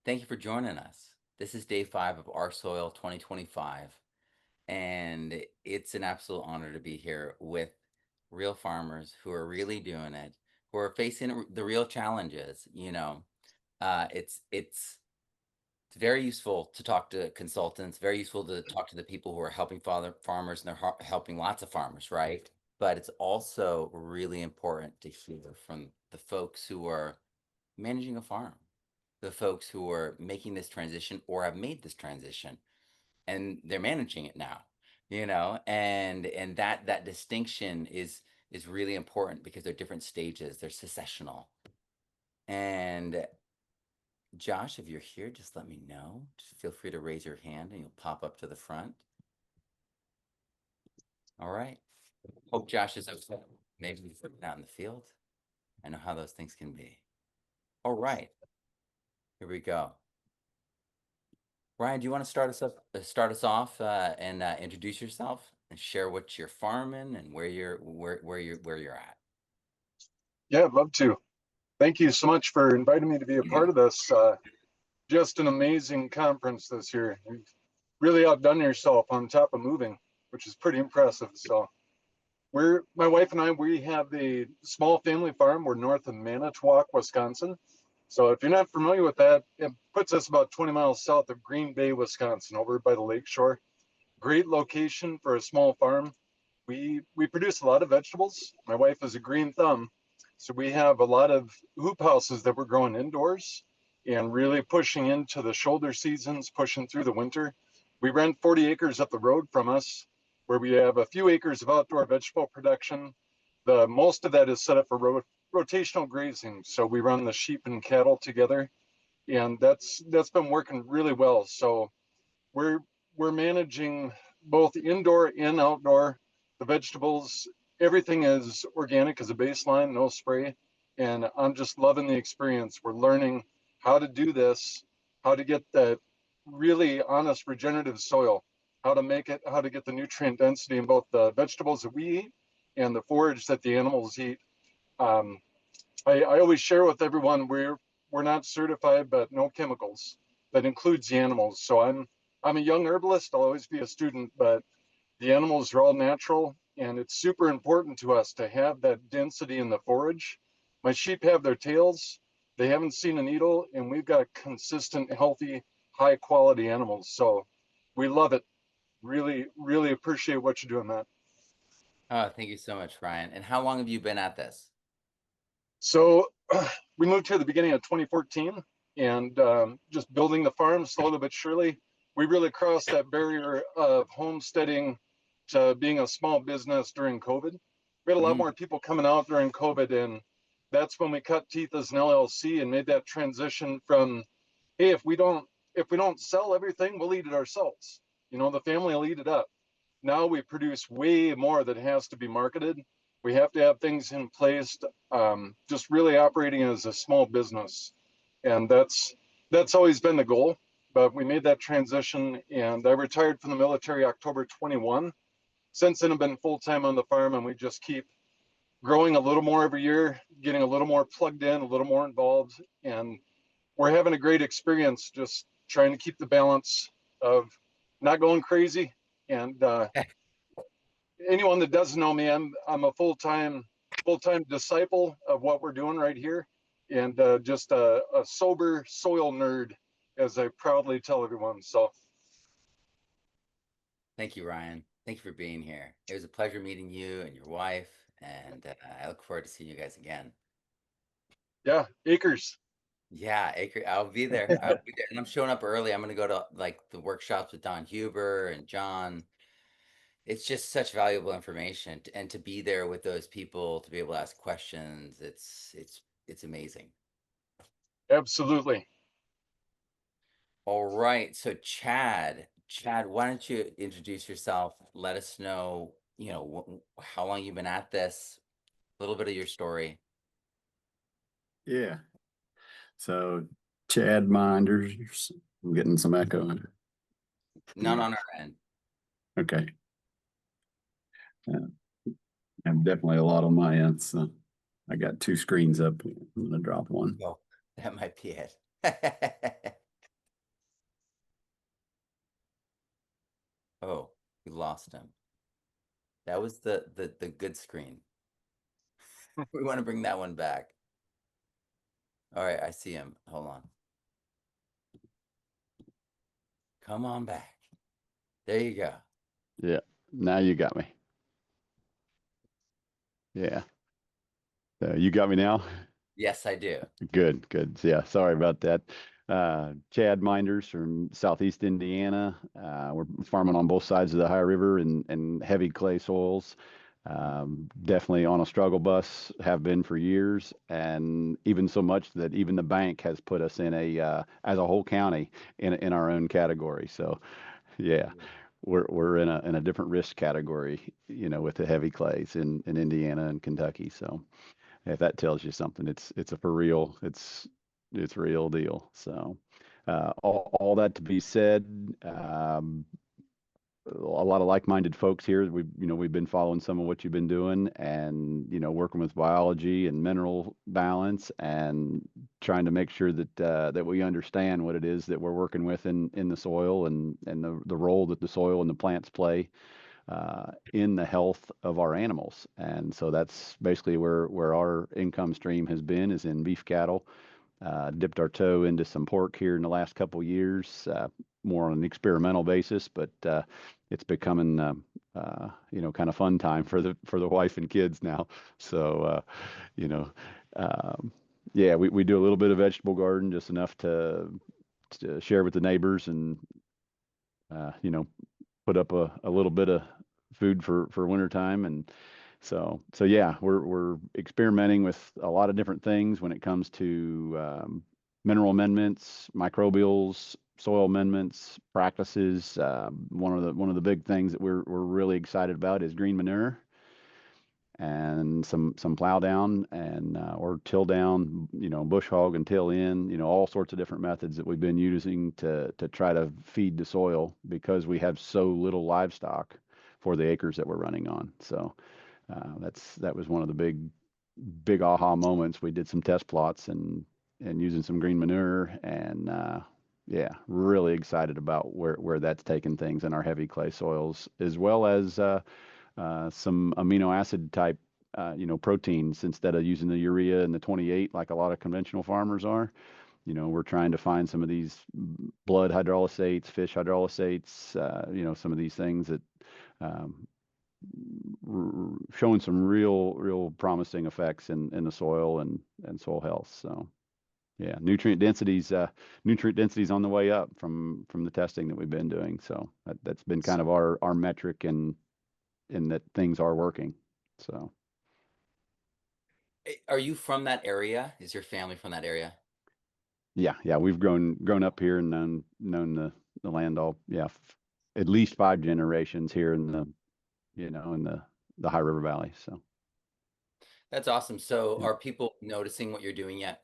Thank you for joining us. This is day 5 of Our Soil 2025, and it's an absolute honor to be here with real farmers who are really doing it, who are facing the real challenges. It's very useful to talk to consultants, very useful to talk to the people who are helping farmers, and they're helping lots of farmers, right? But it's also really important to hear from the folks who are managing a farm, the folks who are making this transition or have made this transition and they're managing it now, and that distinction is really important because they're different stages, they're successional. And Josh, if you're here, just let me know. Just feel free to raise your hand and you'll pop up to the front. All right. Hope Josh is okay. Maybe he's out in the field. I know how those things can be. All right. Here we go. Ryan, do you want to start us off, and introduce yourself and share what you're farming and where you're at? Yeah, I'd love to. Thank you so much for inviting me to be a part of this. Just an amazing conference this year. You've really outdone yourself on top of moving, which is pretty impressive. So my wife and I, we have a small family farm. We're north of Manitowoc, Wisconsin. So if you're not familiar with that, it puts us about 20 miles south of Green Bay, Wisconsin, over by the lake shore. Great location for a small farm. We produce a lot of vegetables. My wife is a green thumb, so we have a lot of hoop houses that we're growing indoors and really pushing into the shoulder seasons, pushing through the winter. We rent 40 acres up the road from us, where we have a few acres of outdoor vegetable production. The most of that is set up for rotational grazing, so we run the sheep and cattle together, and that's been working really well. So we're we're managing both indoor and outdoor. The vegetables, everything is organic as a baseline, no spray. And I'm just loving the experience. We're learning how to do this, how to get that really honest regenerative soil, how to make it, how to get the nutrient density in both the vegetables that we eat and the forage that the animals eat. Um, I always share with everyone we're not certified, but no chemicals. That includes the animals. So I'm a young herbalist. I'll always be a student, but the animals are all natural, and it's super important to us to have that density in the forage. My sheep have their tails. They haven't seen a needle, and we've got consistent, healthy, high quality animals. So we love it. Really, really appreciate what you're doing, Matt. Oh, thank you so much, Ryan. And how long have you been at this? So we moved here at the beginning of 2014, and just building the farm slowly but surely. We really crossed that barrier of homesteading to being a small business during COVID. We had a lot Mm, more people coming out during COVID, and that's when we cut teeth as an LLC and made that transition from, hey, if we don't sell everything, we'll eat it ourselves. The family will eat it up. Now we produce way more that has to be marketed. We have to have things in place, just really operating as a small business. And that's always been the goal. But we made that transition, and I retired from the military October 21. Since then, I've been full time on the farm, and we just keep growing a little more every year, getting a little more plugged in, a little more involved. And we're having a great experience just trying to keep the balance of not going crazy. And anyone that doesn't know me, I'm a full-time disciple of what we're doing right here, and just a sober soil nerd, as I proudly tell everyone. So thank you, Ryan. Thank you for being here. It was a pleasure meeting you and your wife, and I look forward to seeing you guys again. yeah, acres. Yeah, I'll be there. I'll be there. And I'm showing up early. I'm gonna go to like the workshops with Don Huber and John. It's just such valuable information, and to be there with those people, to be able to ask questions, it's amazing. Absolutely. All right, so Chad, why don't you introduce yourself? Let us know, how long you've been at this, a little bit of your story. Yeah. So Chad Meinders, I'm getting some echo. None on our end. Okay. And definitely a lot on my end. So I got two screens up. I'm gonna drop one. Oh, that might be it. lost him. That was the good screen. We want to bring that one back. All right, I see him. Hold on. Come on back. There you go. Yeah. Now you got me. Yeah. You got me now? Yes, I do. Good, good. Yeah, sorry about that. Chad Meinders from Southeast Indiana. We're farming on both sides of the High River and heavy clay soils. Definitely on a struggle bus, have been for years, and even so much that even the bank has put us in as a whole county in our own category. So, yeah, we're in a different risk category, with the heavy clays in Indiana and Kentucky. So, if that tells you something, it's a for real, it's real deal. So, all that to be said, a lot of like-minded folks here. We've been following some of what you've been doing, and working with biology and mineral balance, and trying to make sure that we understand what it is that we're working with in the soil, and the role that the soil and the plants play in the health of our animals. And so that's basically where our income stream has been, is in beef cattle. Dipped our toe into some pork here in the last couple of years, more on an experimental basis, but it's becoming kind of fun time for the wife and kids now. So you know yeah, we do a little bit of vegetable garden, just enough to share with the neighbors, and put up a little bit of food for wintertime. And so yeah, we're experimenting with a lot of different things when it comes to mineral amendments, microbials, soil amendments, practices. One of the big things that we're really excited about is green manure, and some plow down, and or till down, bush hog and till in, all sorts of different methods that we've been using to try to feed the soil, because we have so little livestock for the acres that we're running on. So that was one of the big aha moments. We did some test plots and using some green manure, and yeah, really excited about where that's taken things in our heavy clay soils, as well as some amino acid type, proteins, instead of using the urea and the 28 like a lot of conventional farmers are. We're trying to find some of these blood hydrolysates, fish hydrolysates, some of these things that um, showing some real promising effects in the soil and soil health. So yeah, nutrient densities on the way up from the testing that we've been doing. So that's been kind of our metric, and in that things are working. So Are you from that area? Is your family from that area? yeah, we've grown up here and known the land all, yeah, at least 5 generations here in the High River Valley. So That's awesome. So yeah. are people noticing what you're doing yet?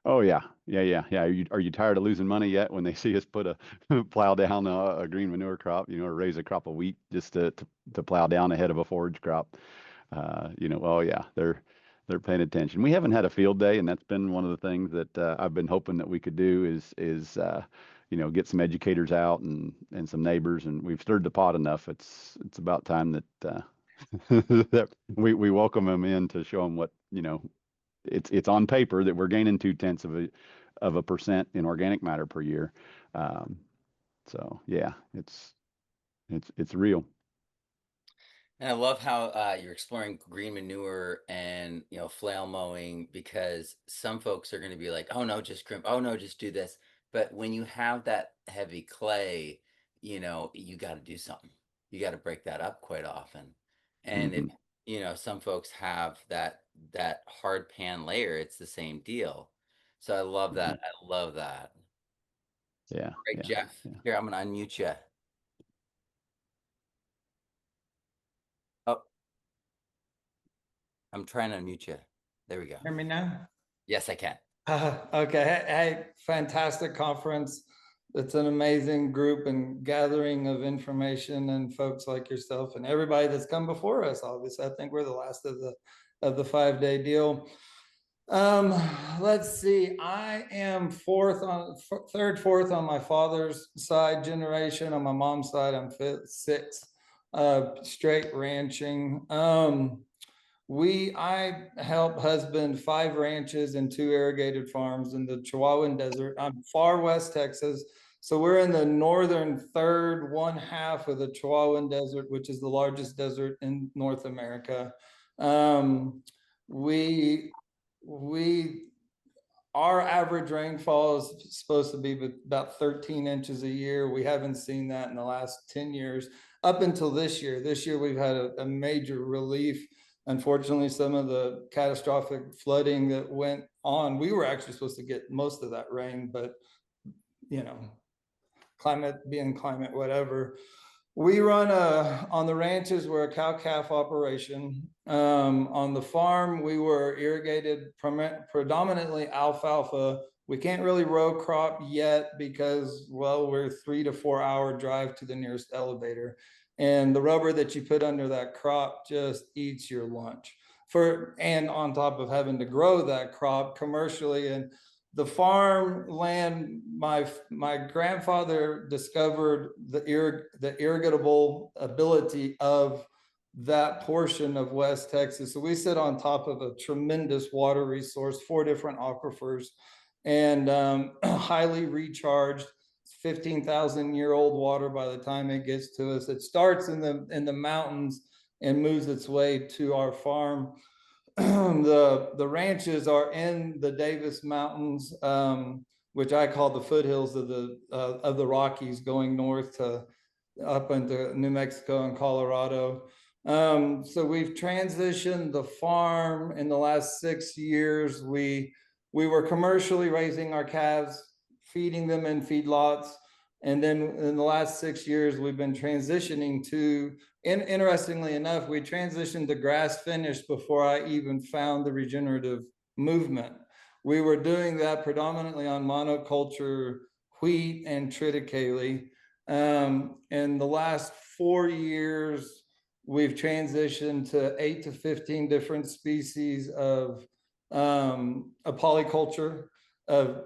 Oh yeah. Are you tired of losing money yet when they see us put a plow down a green manure crop, or raise a crop of wheat just to plow down ahead of a forage crop? Oh yeah, they're paying attention. We haven't had a field day, and that's been one of the things that I've been hoping that we could do, is get some educators out and some neighbors, and we've stirred the pot enough. It's about time that that we welcome them in to show them what, it's on paper that we're gaining 0.2% in organic matter per year. So yeah, it's real. And I love how you're exploring green manure and flail mowing, because some folks are going to be like, "Oh no, just crimp. Oh no, just do this." But when you have that heavy clay, you got to do something. You got to break that up quite often. And if Hmm. some folks have that hard pan layer, it's the same deal. So I love Hmm. that. I love that. Yeah, All right, yeah, Jeff. yeah. Here, I'm gonna unmute you. Oh, I'm trying to unmute you. There we go. Hear me now? Yes, I can. Okay. Hey, fantastic conference. It's an amazing group and gathering of information, and folks like yourself and everybody that's come before us. Obviously, I think we're the last of the 5-day deal. Let's see. I am third, fourth on my father's side generation. On my mom's side, I'm fifth, sixth, straight ranching. I help husband 5 ranches and 2 irrigated farms in the Chihuahuan Desert. I'm far west Texas. So we're in the northern third, one half of the Chihuahuan Desert, which is the largest desert in North America. We our average rainfall is supposed to be about 13 inches a year. We haven't seen that in the last 10 years up until this year. This year we've had a major relief. Unfortunately, some of the catastrophic flooding that went on, we were actually supposed to get most of that rain, but you know, climate being climate, whatever. We run on the ranches, we're a cow-calf operation. On the farm, we were irrigated predominantly alfalfa. We can't really row crop yet because, well, we're 3 to 4 hour drive to the nearest elevator. And the rubber that you put under that crop just eats your lunch. And on top of having to grow that crop commercially, and the farm land, my grandfather discovered the irrigable ability of that portion of West Texas. So we sit on top of a tremendous water resource, 4 different aquifers, and highly recharged, 15,000-year-old water by the time it gets to us. It starts in the mountains and moves its way to our farm. The ranches are in the Davis Mountains, which I call the foothills of the Rockies, going north to up into New Mexico and Colorado. So we've transitioned the farm in the last 6 years. We were commercially raising our calves, feeding them in feedlots. And then in the last 6 years, we've been transitioning to, interestingly enough, we transitioned to grass finish before I even found the regenerative movement. We were doing that predominantly on monoculture wheat and triticale. In the last 4 years, we've transitioned to 8 to 15 different species of a polyculture of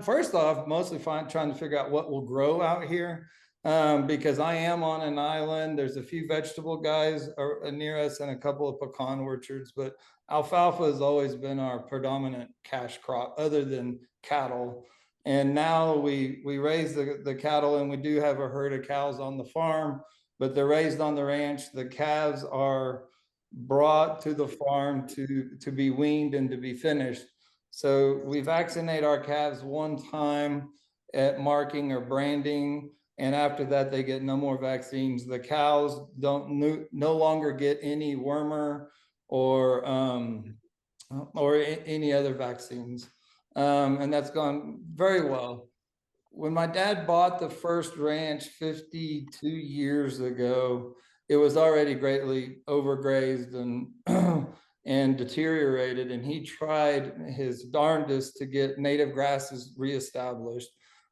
first off, mostly trying to figure out what will grow out here, because I am on an island. There's a few vegetable guys near us and a couple of pecan orchards, but alfalfa has always been our predominant cash crop other than cattle. And now we raise the cattle, and we do have a herd of cows on the farm, but they're raised on the ranch. The calves are brought to the farm to be weaned and to be finished. So we vaccinate our calves 1 time at marking or branding, and after that they get no more vaccines. The cows no longer get any wormer or any other vaccines, and that's gone very well. When my dad bought the first ranch 52 years ago, it was already greatly overgrazed and deteriorated, and he tried his darndest to get native grasses reestablished.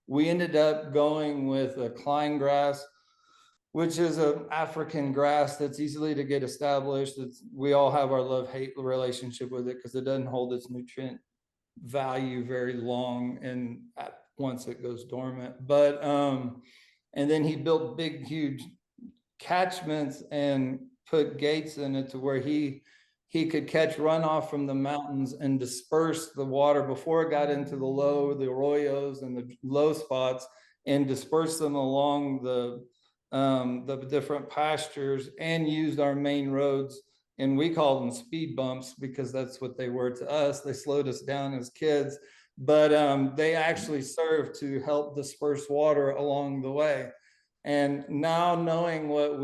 We ended up going with a Klein grass, which is an African grass that's easily to get established. We all have our love-hate relationship with it because it doesn't hold its nutrient value very long, and once it goes dormant. But and then he built big, huge catchments and put gates in it to where he could catch runoff from the mountains and disperse the water before it got into the arroyos and the low spots, and disperse them along the different pastures, and used our main roads. And we call them speed bumps because that's what they were to us. They slowed us down as kids, but they actually serve to help disperse water along the way. And now, knowing what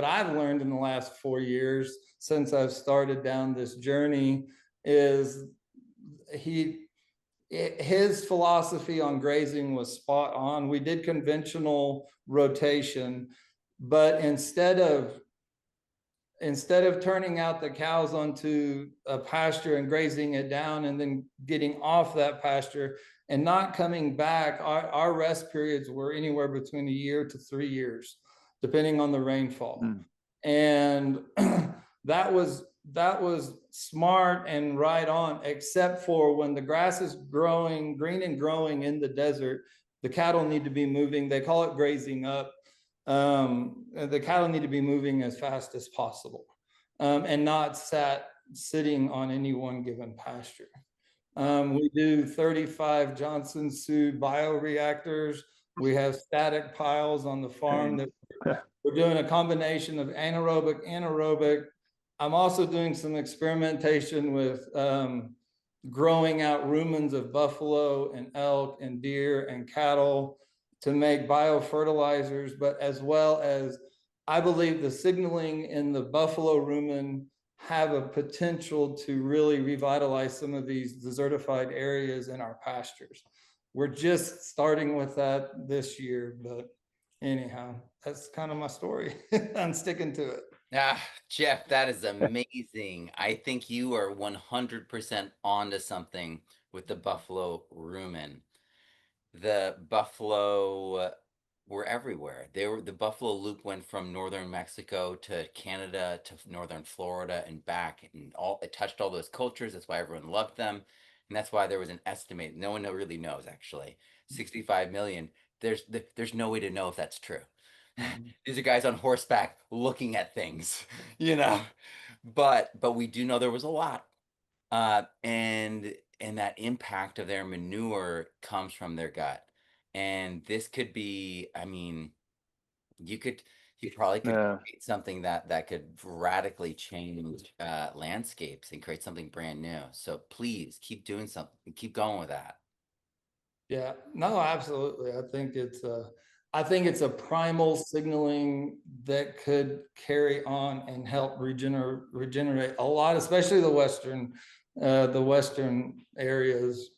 I've learned in the last 4 years since I've started down this journey, is his philosophy on grazing was spot on. We did conventional rotation, but instead of turning out the cows onto a pasture and grazing it down and then getting off that pasture and not coming back, our rest periods were anywhere between 1 year to 3 years, depending on the rainfall. And that was that was smart and right on, except for when the grass is growing, green and growing in the desert, the cattle need to be moving. They call it grazing up. The cattle need to be moving as fast as possible, and not sitting on any one given pasture. We do 35 Johnson Sioux bioreactors. We have static piles on the farm that we're doing a combination of anaerobic, anaerobic. I'm also doing some experimentation with growing out rumens of buffalo and elk and deer and cattle to make biofertilizers, but as well as I believe the signaling in the buffalo rumen have a potential to really revitalize some of these desertified areas in our pastures. We're just starting with that this year, but anyhow, that's kind of my story. I'm sticking to it. Ah, Jeff, that is amazing. I think you are 100% onto something with the buffalo rumen. The buffalo were everywhere. The buffalo loop went from northern Mexico to Canada to northern Florida and back, and it touched all those cultures. That's why everyone loved them, and that's why there was an estimate. No one really knows actually. 65 million. There's no way to know if that's true. These are guys on horseback looking at things, you know. But we do know there was a lot, and that impact of their manure comes from their gut. And this could be, I mean, you probably could Yeah. create something that could radically change landscapes and create something brand new. So please keep doing something, keep going with that. Yeah, no, absolutely. I think it's a primal signaling that could carry on and help regenerate a lot, especially the western areas.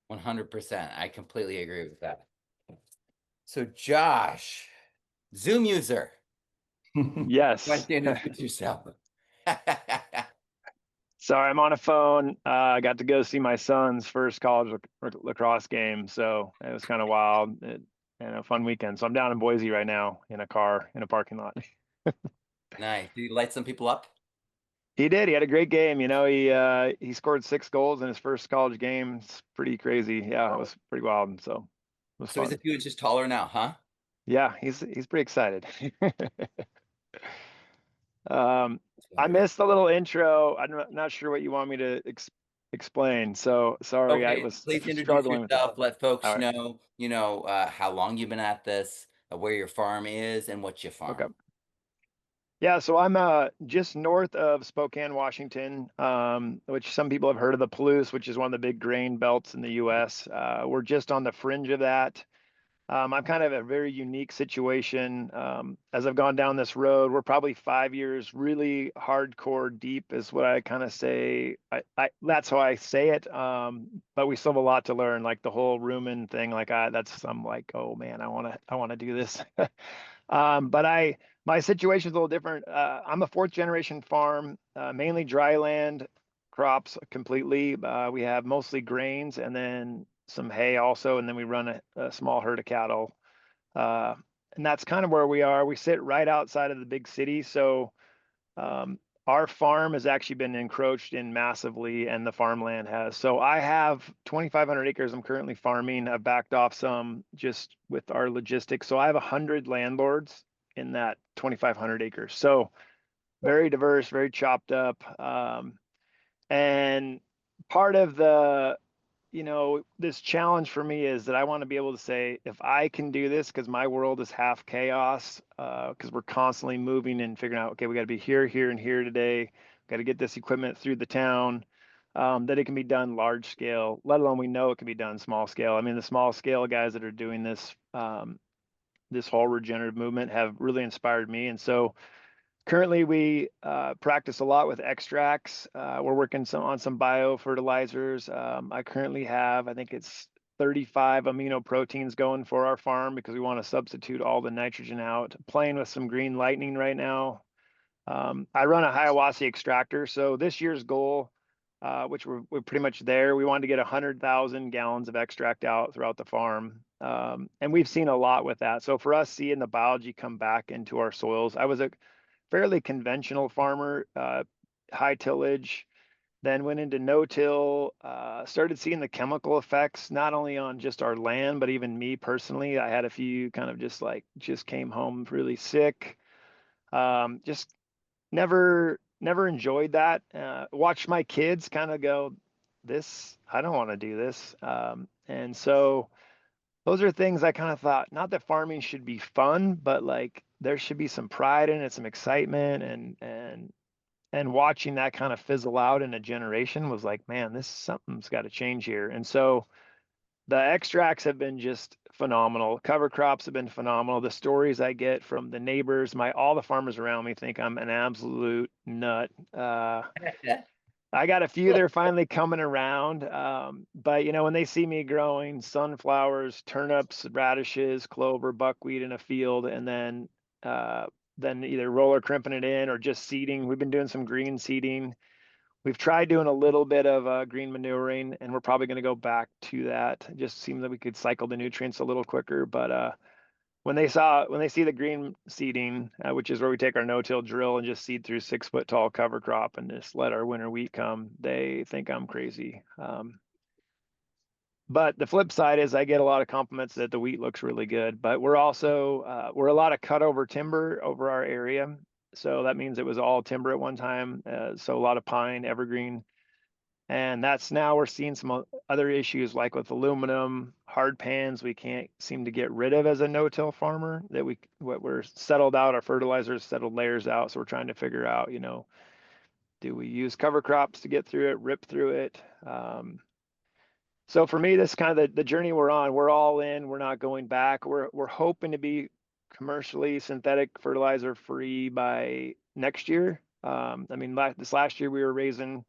100%. I completely agree with that. So Josh, Zoom user, Yes. why don't you introduce yourself? Sorry, I'm on a phone. I got to go see my son's first college lacrosse game, so it was kind of wild and a fun weekend. So I'm down in Boise right now in a car in a parking lot. Nice. Did you light some people up? He did. He had a great game. You know, he scored 6 goals in his first college game. It's pretty crazy. Yeah, it was pretty wild. So it was So he's fun. a few inches taller now, huh? Yeah, he's pretty excited. I missed the little intro. I'm not sure what you want me to explain. So sorry, I Okay, was please introduce struggling with that. yourself. Let folks All right. know, how long you've been at this, where your farm is, and what you farm. Okay. Yeah, so I'm just north of Spokane, Washington, which some people have heard of the Palouse, which is one of the big grain belts in the U.S. We're just on the fringe of that. I'm kind of a very unique situation. As I've gone down this road, we're probably 5 years really hardcore deep is what I kind of say. That's how I say it. But we still have a lot to learn, like the whole rumen thing. I'm like, oh man, I want to do this. But my situation is a little different. I'm a 4th generation farm, mainly dry land crops completely. We have mostly grains and then some hay also, and then we run a small herd of cattle. And that's kind of where we are. We sit right outside of the big city. So our farm has actually been encroached in massively, and the farmland has. So I have 2,500 acres I'm currently farming. I've backed off some just with our logistics. So I have 100 landlords in that 2,500 acres. So very diverse, very chopped up. And part of this challenge for me is that I want to be able to say, if I can do this, because my world is half chaos, because we're constantly moving and figuring out, okay, we got to be here, here, and here today. Got to get this equipment through the town, that it can be done large scale, let alone we know it can be done small scale. I mean, the small scale guys that are doing this, this whole regenerative movement have really inspired me. And so currently, we practice a lot with extracts. We're working on some biofertilizers. I currently have, I think it's 35 amino proteins going for our farm because we want to substitute all the nitrogen out. Playing with some green lightning right now. I run a Hiawassee extractor. So this year's goal, which we're pretty much there, we wanted to get 100,000 gallons of extract out throughout the farm. And we've seen a lot with that. So for us, seeing the biology come back into our soils, I was fairly conventional farmer, high tillage, then went into no-till, started seeing the chemical effects, not only on just our land, but even me personally. I had a few kind of just came home really sick. Just never enjoyed that. Watched my kids kind of go, I don't want to do this. And so those are things I kind of thought, not that farming should be fun, but like there should be some pride in it, some excitement, and watching that kind of fizzle out in a generation was like, man, something's got to change here. And so the extracts have been just phenomenal. Cover crops have been phenomenal. The stories I get from the neighbors, all the farmers around me think I'm an absolute nut. I got a few that are finally coming around. But when they see me growing sunflowers, turnips, radishes, clover, buckwheat in a field, and then either roller crimping it in or just seeding. We've been doing some green seeding. We've tried doing a little bit of green manuring, and we're probably going to go back to that. It just seems that we could cycle the nutrients a little quicker. But when they see the green seeding, which is where we take our no-till drill and just seed through 6-foot tall cover crop and just let our winter wheat come, they think I'm crazy. But the flip side is I get a lot of compliments that the wheat looks really good. But we're also we're a lot of cutover timber over our area. So that means it was all timber at one time. So a lot of pine, evergreen. And that's now we're seeing some other issues like with aluminum, hard pans we can't seem to get rid of as a no-till farmer, that we're settled out, our fertilizers settled layers out. So we're trying to figure out, do we use cover crops to get through it, rip through it? So for me, this is kind of the journey we're on. We're all in. We're not going back. We're hoping to be commercially synthetic fertilizer free by next year. This last year we were raising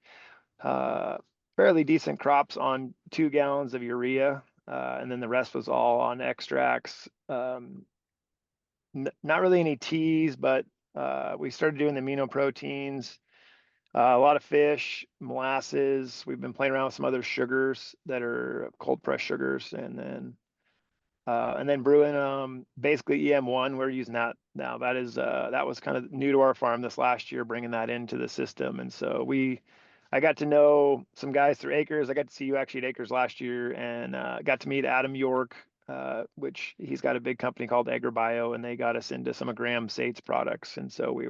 fairly decent crops on 2 gallons of urea, and then the rest was all on extracts. Not really any teas, but we started doing the amino proteins. A lot of fish, molasses. We've been playing around with some other sugars that are cold press sugars, and then brewing basically EM1. We're using that now. That was kind of new to our farm this last year, bringing that into the system. And so I got to know some guys through Acres. I got to see you actually at Acres last year, and got to meet Adam York, which he's got a big company called AgriBio, and they got us into some of Graham Sate's products. And so we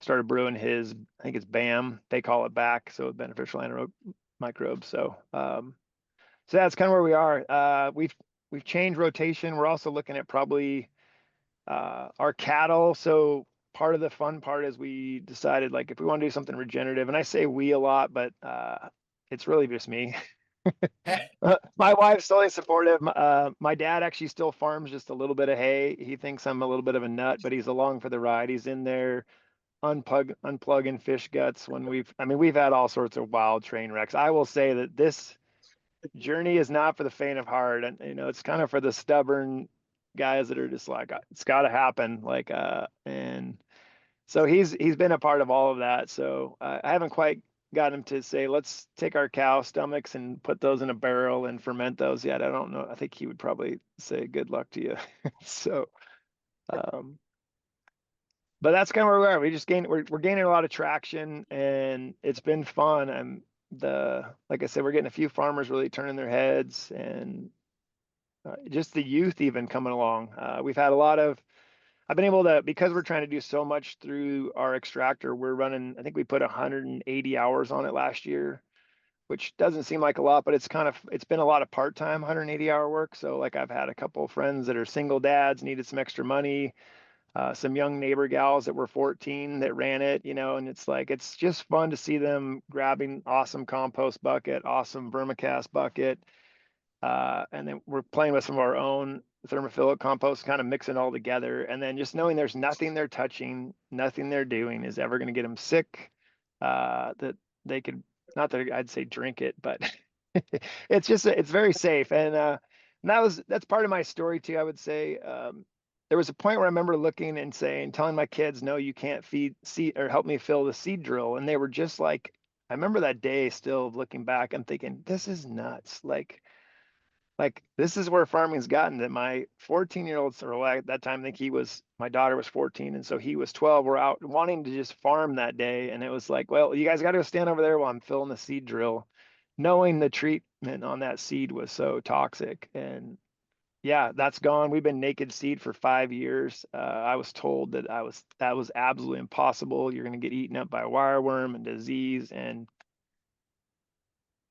started brewing his, I think it's BAM, they call it back, so beneficial anaerobic microbes. So that's kind of where we are. We've changed rotation. We're also looking at probably our cattle. So part of the fun part is we decided, like, if we want to do something regenerative, and I say we a lot, but it's really just me. My wife's totally supportive. My dad actually still farms just a little bit of hay. He thinks I'm a little bit of a nut, but he's along for the ride. He's in there unplugging fish guts when we've had all sorts of wild train wrecks. I will say that this journey is not for the faint of heart, and it's kind of for the stubborn guys that are just like, it's got to happen, and so he's been a part of all of that. So I haven't quite got him to say, let's take our cow stomachs and put those in a barrel and ferment those yet. I don't know. I think he would probably say good luck to you. So but that's kind of where we are. We're gaining a lot of traction, and it's been fun. Like I said, we're getting a few farmers really turning their heads, and just the youth even coming along. We've had I've been able to, because we're trying to do so much through our extractor, we're running, I think we put 180 hours on it last year, which doesn't seem like a lot, but it's been a lot of part-time 180-hour work. So like I've had a couple of friends that are single dads, needed some extra money. Some young neighbor gals that were 14 that ran it, and it's just fun to see them grabbing awesome compost bucket, awesome vermicast bucket. And then we're playing with some of our own thermophilic compost, kind of mixing it all together. And then just knowing there's nothing they're touching, nothing they're doing is ever going to get them sick. That they could, not that I'd say drink it, but it's very safe. And that's part of my story too, I would say. There was a point where I remember looking and telling my kids, no, you can't feed seed or help me fill the seed drill. And they were just like, I remember that day still looking back, I'm thinking, this is nuts. Like, like, this is where farming's gotten, that my 14-year-old, or at that time, I think my daughter was 14. And so he was 12. We're out wanting to just farm that day. And it was like, well, you guys got to go stand over there while I'm filling the seed drill, knowing the treatment on that seed was so toxic. And yeah, that's gone. We've been naked seed for 5 years. I was told that that was absolutely impossible. You're going to get eaten up by wireworm and disease. And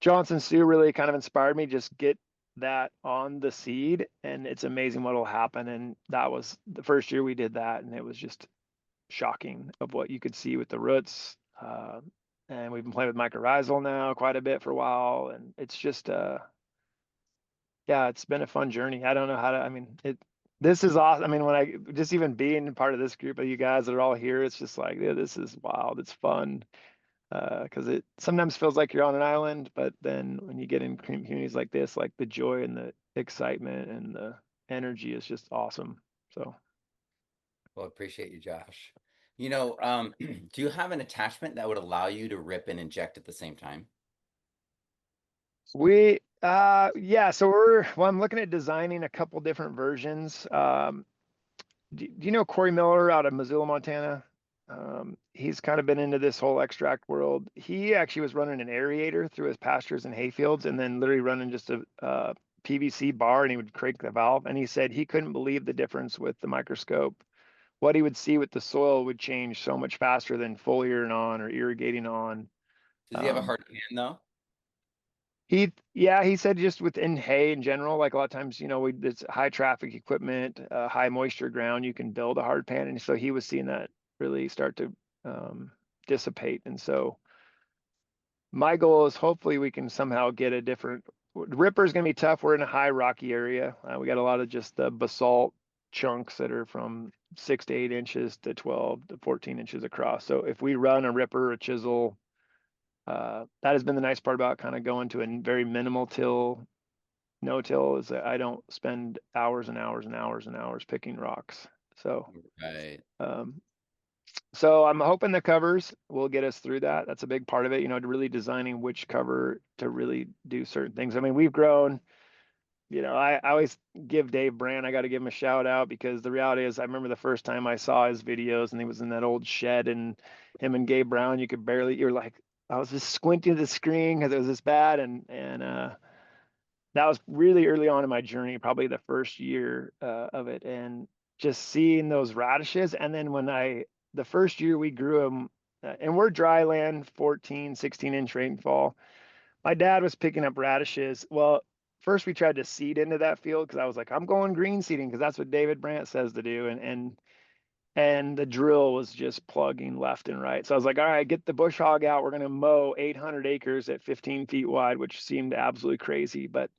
Johnson Sue really kind of inspired me. Just get that on the seed, and it's amazing what'll happen. And that was the first year we did that, and it was just shocking of what you could see with the roots. And we've been playing with mycorrhizal now quite a bit for a while, and it's just yeah, it's been a fun journey. I don't know how to. I mean, this is awesome. I mean, when I just even being part of this group of you guys that are all here, it's just like, yeah, this is wild. It's fun. Because it sometimes feels like you're on an island, but then when you get in communities like this, like the joy and the excitement and the energy is just awesome. So Well, appreciate you, Josh. You know, do you have an attachment that would allow you to rip and inject at the same time? yeah, so I'm looking at designing a couple different versions. Do you know Corey Miller out of Missoula, Montana? He's kind of been into this whole extract world. He actually was running an aerator through his pastures and hayfields, and then literally running just a PVC bar, and he would crank the valve. And he said he couldn't believe the difference with the microscope. What he would see with the soil would change so much faster than foliating on or irrigating on. Does he have a hard hand though? Yeah, he said just within hay in general, like a lot of times, it's high traffic equipment, high moisture ground, you can build a hard pan. And so he was seeing that really start to dissipate. And so my goal is hopefully we can somehow get a different. Ripper is going to be tough. We're in a high rocky area. We got a lot of just the basalt chunks that are from 6 to 8 inches to 12 to 14 inches across. So if we run a ripper, a chisel, that has been the nice part about kind of going to a very minimal till, no till, is that I don't spend hours and hours and hours and hours picking rocks. So, Right. so I'm hoping the covers will get us through that. That's a big part of it, really designing which cover to really do certain things. I mean, we've grown, I always give Dave Brand, I got to give him a shout out, because the reality is I remember the first time I saw his videos and he was in that old shed, and him and Gabe Brown, you're like, I was just squinting at the screen because it was this bad. And that was really early on in my journey, probably the first year of it. And just seeing those radishes. And then the first year we grew them, and we're dry land, 14, 16-inch rainfall. My dad was picking up radishes. Well, first we tried to seed into that field because I was like, I'm going green seeding because that's what David Brandt says to do. And the drill was just plugging left and right. So I was like, all right, get the bush hog out. We're going to mow 800 acres at 15 feet wide, which seemed absolutely crazy. But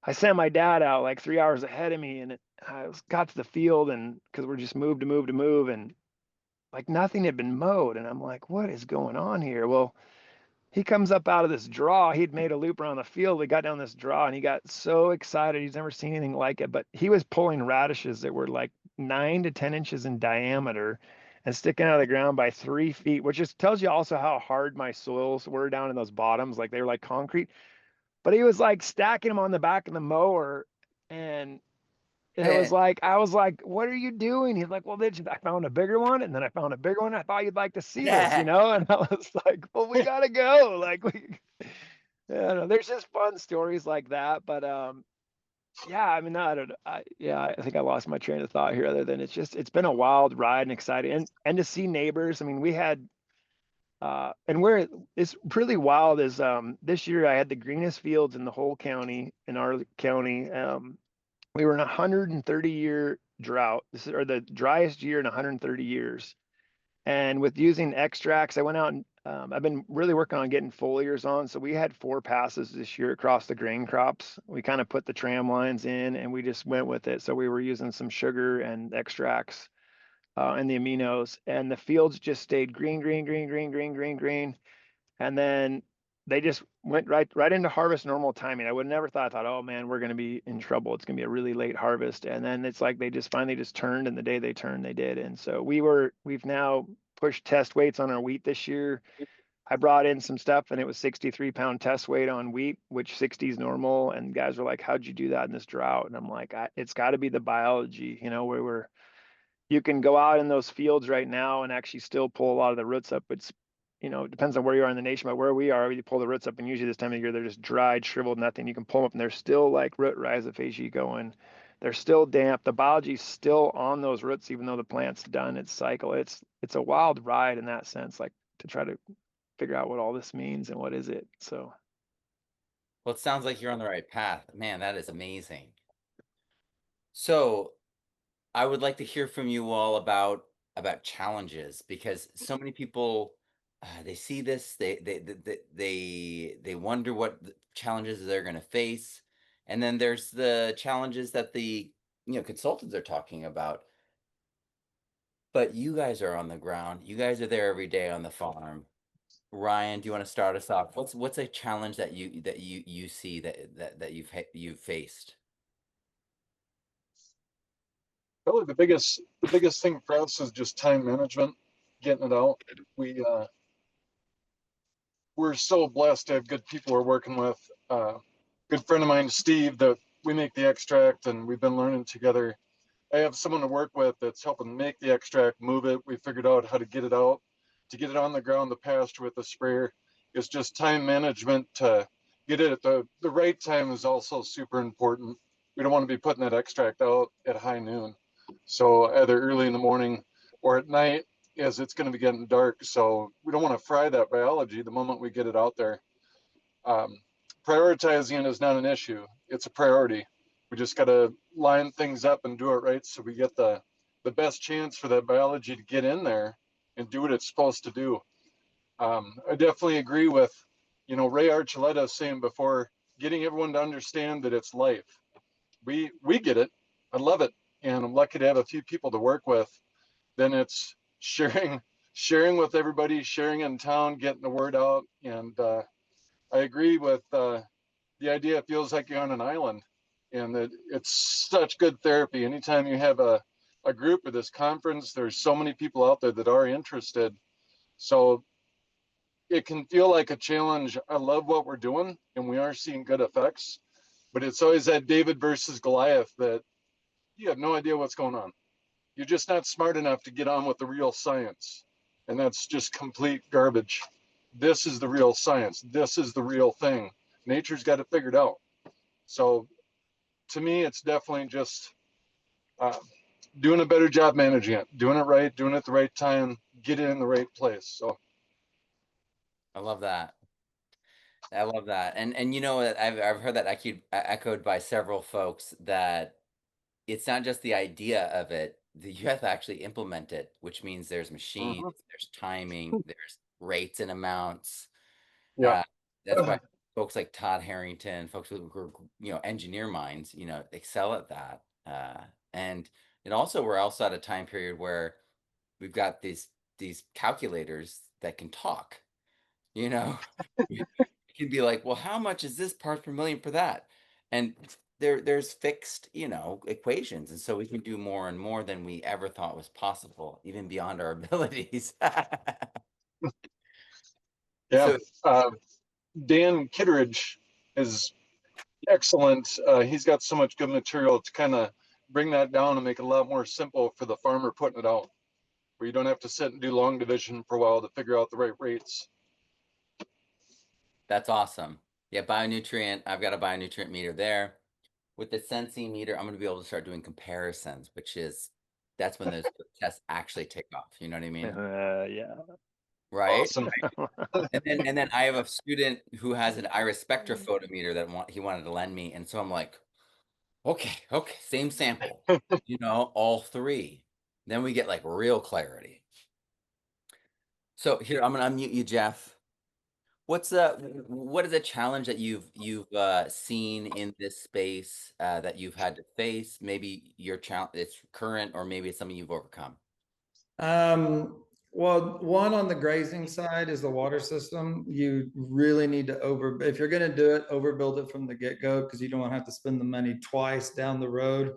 I sent my dad out like 3 hours ahead of me, and I got to the field, and because we're just move to move to move, and like nothing had been mowed. And I'm like, what is going on here? Well, he comes up out of this draw. He'd made a loop around the field. We got down this draw, and he got so excited. He's never seen anything like it. But he was pulling radishes that were like 9 to 10 inches in diameter and sticking out of the ground by 3 feet, which just tells you also how hard my soils were down in those bottoms. Like they were like concrete. But he was like stacking them on the back of the mower, and it was like, I was like, what are you doing? He's like, well, I found a bigger one, and then I found a bigger one. I thought you'd like to see this, And I was like, well, we gotta go. Like yeah, there's just fun stories like that. But yeah, I mean, I don't know. I think I lost my train of thought here. Other than it's been a wild ride and exciting, and to see neighbors. I mean, we had. And where it's really wild is this year I had the greenest fields in the whole county, in our county. We were in a 130-year drought. This is or the driest year in 130 years. And with using extracts, I went out and I've been really working on getting foliars on. So we had 4 passes this year across the grain crops. We kind of put the tram lines in and we just went with it. So we were using some sugar and extracts and the aminos, and the fields just stayed green, green, green, green, green, green, green. And then they just went right into harvest normal timing. I would never thought. I thought, oh man, we're going to be in trouble. It's going to be a really late harvest. And then it's like they just finally just turned, and the day they turned, they did. And so we've now pushed test weights on our wheat this year. I brought in some stuff and it was 63-pound test weight on wheat, which 60 is normal. And guys were like, how'd you do that in this drought? And I'm like, it's got to be the biology, you know, where you can go out in those fields right now and actually still pull a lot of the roots up. It's, you know, it depends on where you are in the nation, but where we are, we pull the roots up, and usually this time of year, they're just dried, shriveled, nothing. You can pull them up and they're still like root rhizophagy going. They're still damp. The biology's still on those roots, even though the plant's done its cycle. It's a wild ride in that sense, like to try to figure out what all this means and what is it. So. Well, it sounds like you're on the right path. Man, that is amazing. So I would like to hear from you all about challenges, because so many people they see this, they wonder what challenges they're going to face, and then there's the challenges that the consultants are talking about. But you guys are on the ground. You guys are there every day on the farm. Ryan, do you want to start us off? What's a challenge that you see that you've faced? Probably the biggest thing for us is just time management, getting it out. We're so blessed to have good people we're working with. Good friend of mine, Steve, that we make the extract, and we've been learning together. I have someone to work with that's helping make the extract, move it. We figured out how to get it out, to get it on the ground, the pasture with the sprayer. It's just time management to get it at the right time is also super important. We don't want to be putting that extract out at high noon. So either early in the morning or at night, as it's going to be getting dark. So we don't want to fry that biology the moment we get it out there. Prioritizing is not an issue. It's a priority. We just got to line things up and do it right so we get the best chance for that biology to get in there and do what it's supposed to do. I definitely agree with, Ray Archuleta saying before, getting everyone to understand that it's life. We get it. I love it. And I'm lucky to have a few people to work with. Then it's sharing with everybody, sharing in town, getting the word out. And I agree with the idea. It feels like you're on an island, and that it's such good therapy. Anytime you have a group or this conference, there's so many people out there that are interested. So it can feel like a challenge. I love what we're doing, and we are seeing good effects, but it's always that David versus Goliath, that you have no idea what's going on. You're just not smart enough to get on with the real science. And that's just complete garbage. This is the real science. This is the real thing. Nature's got it figured out. So to me, it's definitely just doing a better job managing it, doing it right, doing it at the right time, get it in the right place. So I love that. I love that. And I've heard that echoed by several folks, that it's not just the idea of it, that you have to actually implement it, which means there's machines, there's timing, there's rates and amounts. yeah. That's why folks like Todd Harrington, folks who are, engineer minds, excel at that. And also, we're also at a time period where we've got these calculators that can talk. You can be like, well, how much is this parts per million for that? And there's fixed, equations. And so we can do more and more than we ever thought was possible, even beyond our abilities. Yeah. So Dan Kitteridge is excellent. He's got so much good material to kind of bring that down and make it a lot more simple for the farmer putting it out, where you don't have to sit and do long division for a while to figure out the right rates. that's awesome. Yeah, bionutrient. I've got a bionutrient meter there. With the sensing meter, I'm going to be able to start doing comparisons, that's when those tests actually take off. You know what I mean? Yeah. Right? Awesome. And then I have a student who has an iris spectrophotometer that he wanted to lend me, and so I'm like, okay, same sample, all three. Then we get like real clarity. So here, I'm gonna unmute you, Jeff. What is a challenge that you've seen in this space that you've had to face? Maybe your challenge, it's current, or maybe it's something you've overcome. Well, one on the grazing side is the water system. You really need to if you're going to do it, overbuild it from the get-go, because you don't want to have to spend the money twice down the road.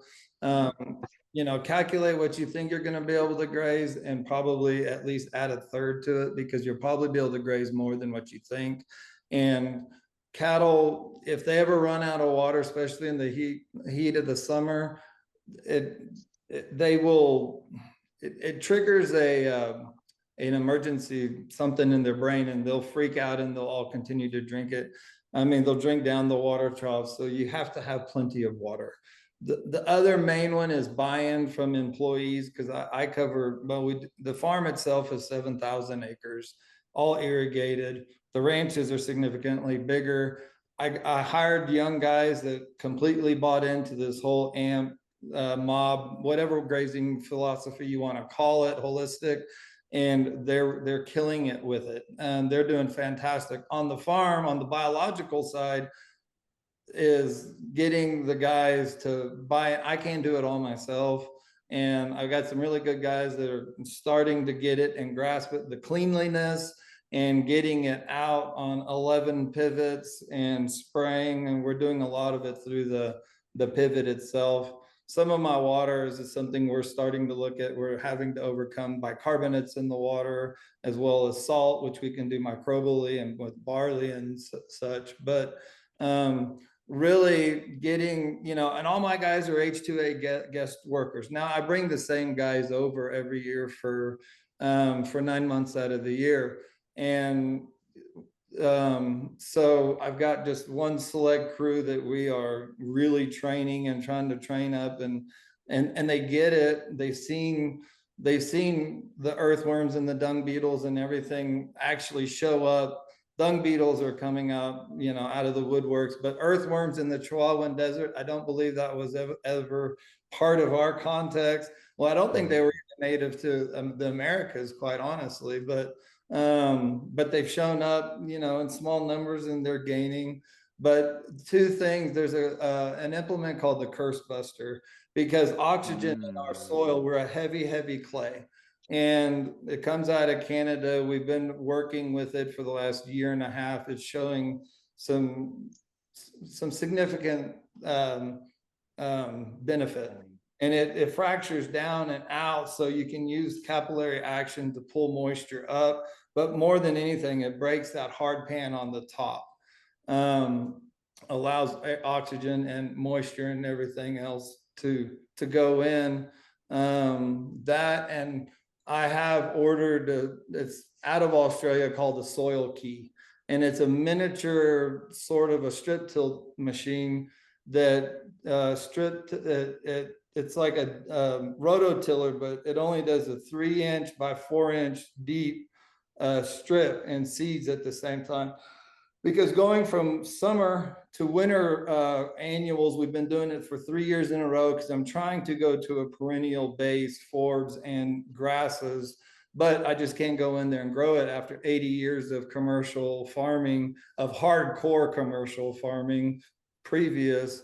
calculate what you think you're going to be able to graze and probably at least add a third to it, because you'll probably be able to graze more than what you think. And cattle, if they ever run out of water, especially in the heat of the summer, it triggers an emergency, something in their brain, and they'll freak out and they'll all continue to drink it. I mean, they'll drink down the water troughs. So you have to have plenty of water. The other main one is buy-in from employees, because I cover, the farm itself is 7,000 acres, all irrigated. The ranches are significantly bigger. I hired young guys that completely bought into this whole mob, whatever grazing philosophy you want to call it, holistic, and they're killing it with it, and they're doing fantastic. On the farm, on the biological side, is getting the guys to buy it. I can't do it all myself, and I've got some really good guys that are starting to get it and grasp it, the cleanliness, and getting it out on 11 pivots and spraying, and we're doing a lot of it through the pivot itself. Some of my waters is something we're starting to look at. We're having to overcome bicarbonates in the water, as well as salt, which we can do microbially and with barley and such. But really getting, and all my guys are H2A guest workers. Now I bring the same guys over every year for 9 months out of the year. And so I've got just one select crew that we are really training and trying to train up, and they get it. They've seen the earthworms and the dung beetles and everything actually show up. Dung beetles are coming out, out of the woodworks, but earthworms in the Chihuahuan Desert, I don't believe that was ever part of our context. Well, I don't think they were native to the Americas, quite honestly, but they've shown up, in small numbers, and they're gaining. But two things, there's an implement called the Curse Buster, because oxygen in our soil, we're a heavy clay, and it comes out of Canada. We've been working with it for the last year and a half. It's showing some significant benefit. And it fractures down and out, so you can use capillary action to pull moisture up. But more than anything, it breaks that hard pan on the top, allows oxygen and moisture and everything else to go in. That, and I have ordered, it's out of Australia, called the Soil Key. And it's a miniature sort of a strip tilt machine that it's like a rototiller, but it only does a 3-inch by 4-inch deep strip and seeds at the same time. Because going from summer to winter annuals, we've been doing it for 3 years in a row, because I'm trying to go to a perennial base, forbs and grasses, but I just can't go in there and grow it after 80 years of commercial farming, of hardcore commercial farming previous.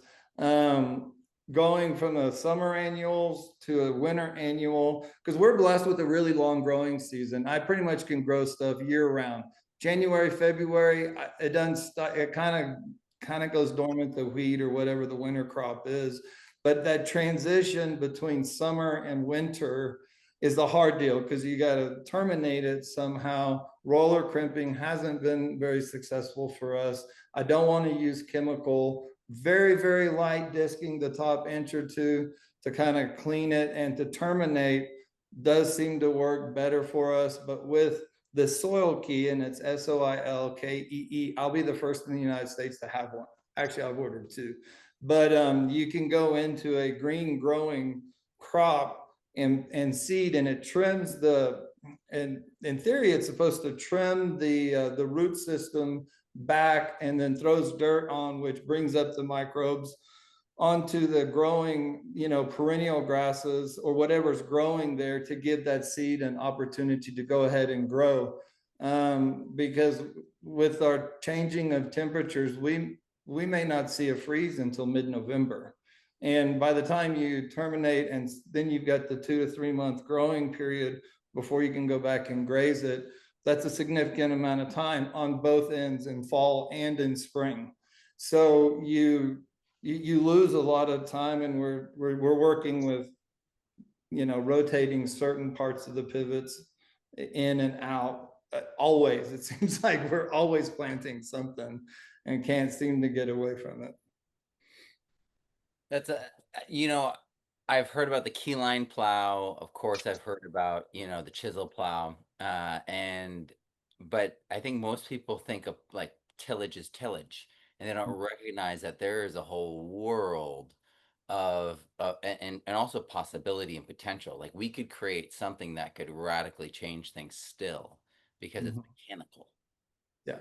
Going from a summer annuals to a winter annual, because we're blessed with a really long growing season. I pretty much can grow stuff year round. January, February, it kind of goes dormant, the wheat or whatever the winter crop is. But that transition between summer and winter is the hard deal, because you got to terminate it somehow. Roller crimping hasn't been very successful for us. I don't want to use chemical. Very light disking the top inch or two to kind of clean it, and to terminate does seem to work better for us. But with the Soil Key, and it's SOILKEE, I'll be the first in the United States to have one. Actually, I've ordered 2. But you can go into a green growing crop and seed, and it trims and in theory, it's supposed to trim the root system back, and then throws dirt on, which brings up the microbes onto the growing, perennial grasses or whatever's growing there, to give that seed an opportunity to go ahead and grow. Because with our changing of temperatures, we may not see a freeze until mid-November. And by the time you terminate, and then you've got the 2 to 3 month growing period before you can go back and graze it. That's a significant amount of time on both ends, in fall and in spring. So you lose a lot of time, and we're working with rotating certain parts of the pivots in and out. Always, it seems like we're always planting something and can't seem to get away from it. That's I've heard about the keyline plow. Of course, I've heard about, the chisel plow. But I think most people think of like tillage as tillage, and they don't recognize that there is a whole world of and also possibility and potential. Like we could create something that could radically change things still because it's mechanical. Yeah.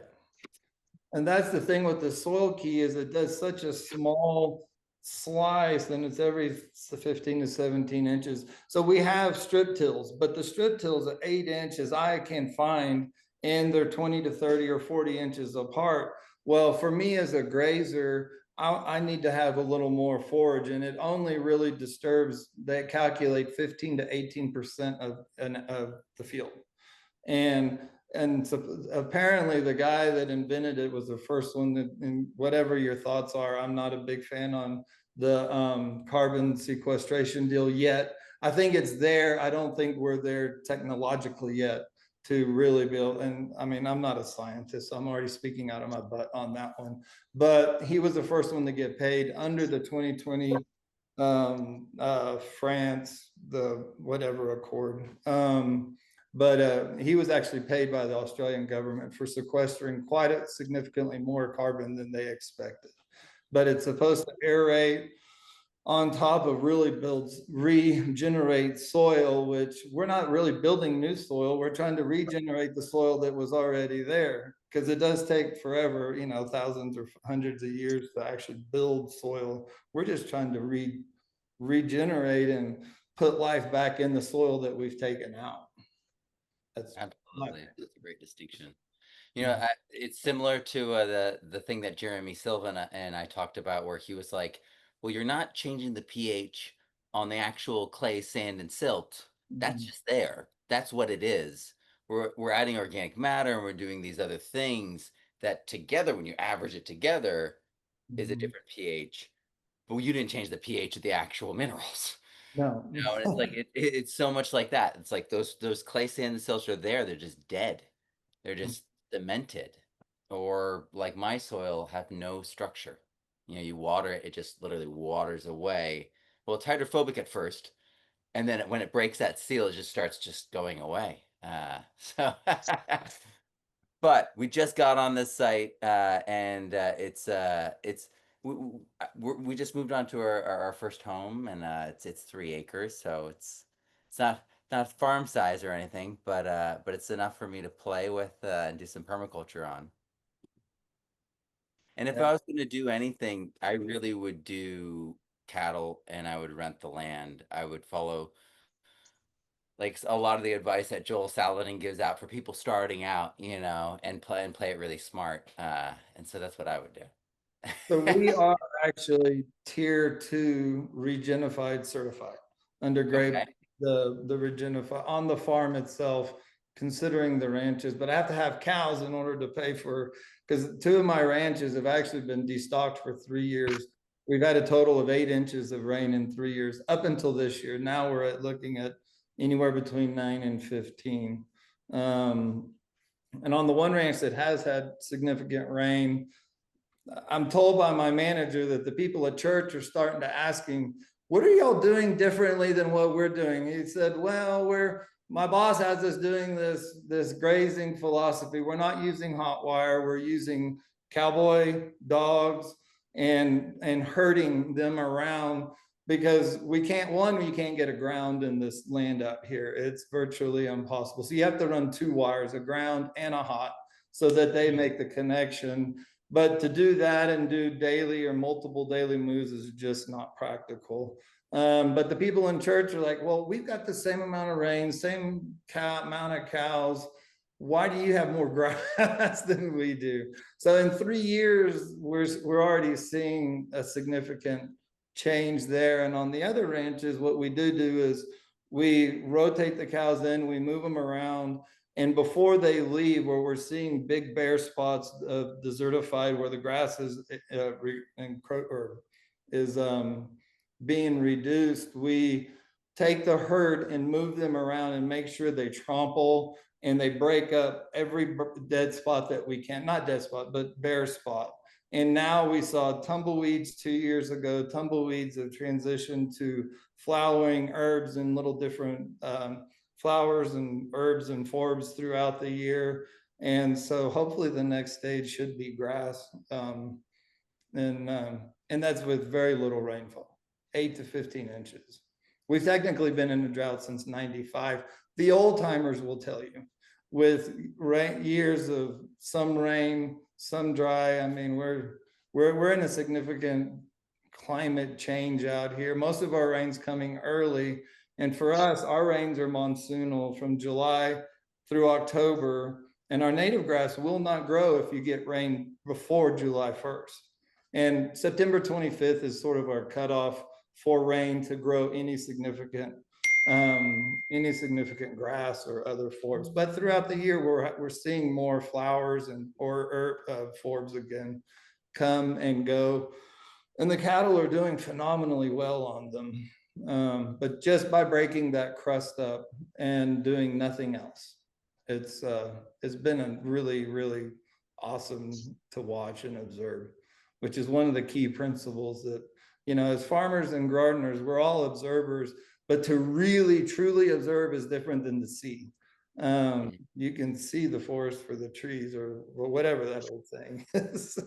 And that's the thing with the soil key, is it does such a small slice, and it's every 15 to 17 inches. So we have strip tills, but the strip tills are 8 inches I can find, and they're 20 to 30 or 40 inches apart. Well, for me as a grazer, I need to have a little more forage, and it only really disturbs, they calculate 15 to 18% of the field. And so apparently the guy that invented it was the first one that, and whatever your thoughts are, I'm not a big fan on the carbon sequestration deal yet. I think it's there. I don't think we're there technologically yet to really build. And I mean, I'm not a scientist, so I'm already speaking out of my butt on that one. But he was the first one to get paid under the 2020 France, the whatever accord. But he was actually paid by the Australian government for sequestering quite a significantly more carbon than they expected. But it's supposed to aerate on top of really regenerate soil, which we're not really building new soil. We're trying to regenerate the soil that was already there, because it does take forever, thousands or hundreds of years to actually build soil. We're just trying to regenerate and put life back in the soil that we've taken out. That's Absolutely. That's a great distinction. It's similar to the thing that Jeremy Sullivan and I talked about, where he was like, well, you're not changing the pH on the actual clay, sand, and silt. That's just there. That's what it is. We're adding organic matter, and we're doing these other things that together, when you average it together, is a different pH. But you didn't change the pH of the actual minerals. No. No, and it's like it's so much like that. It's like those clay, sand, and silt are there. They're just dead. They're just cemented, or like my soil have no structure. You water it, it just literally waters away. Well, it's hydrophobic at first, and then when it breaks that seal, it just starts just going away. So but we just got on this site, and we just moved on to our first home, and it's 3 acres, so it's not farm size or anything, but it's enough for me to play with and do some permaculture on. And if I was going to do anything, I really would do cattle, and I would rent the land. I would follow like a lot of the advice that Joel Salatin gives out for people starting out, and play it really smart. And so that's what I would do. So we are actually tier 2 Regenified certified under grade, Okay. the Regenify on the farm itself, considering the ranches, but I have to have cows in order to pay for, because 2 of my ranches have actually been destocked for 3 years. We've had a total of 8 inches of rain in 3 years up until this year. Now we're looking at anywhere between 9 and 15. And on the one ranch that has had significant rain, I'm told by my manager that the people at church are starting to ask him, what are y'all doing differently than what we're doing? He said, well, my boss has us doing this grazing philosophy. We're not using hot wire. We're using cowboy dogs and herding them around, because we can't get a ground in this land up here. It's virtually impossible. So you have to run 2 wires, a ground and a hot, so that they make the connection. But to do that and do daily or multiple daily moves is just not practical. But the people in church are like, well, we've got the same amount of rain, same amount of cows. Why do you have more grass than we do? So in 3 years, we're already seeing a significant change there. And on the other ranches, what we do is we rotate the cows in, we move them around. And before they leave, where we're seeing big bare spots of desertified, where the grass is being reduced, we take the herd and move them around and make sure they trample and they break up every dead spot that we can, not dead spot, but bare spot. And now we saw tumbleweeds 2 years ago. Tumbleweeds have transitioned to flowering herbs and little different flowers and herbs and forbs throughout the year. And so hopefully the next stage should be grass. And that's with very little rainfall, 8 to 15 inches. We've technically been in a drought since 95. The old timers will tell you, with years of some rain, some dry. I mean, we're in a significant climate change out here. Most of our rain's coming early, and for us, our rains are monsoonal from July through October, and our native grass will not grow if you get rain before July 1st. And September 25th is sort of our cutoff for rain to grow any significant grass or other forbs. But throughout the year, we're seeing more flowers and forbs again come and go, and the cattle are doing phenomenally well on them. But just by breaking that crust up and doing nothing else, it's been a really, really awesome to watch and observe, which is one of the key principles that, you know, as farmers and gardeners, we're all observers, but to really truly observe is different than to see. You can see the forest for the trees, or whatever that old saying is.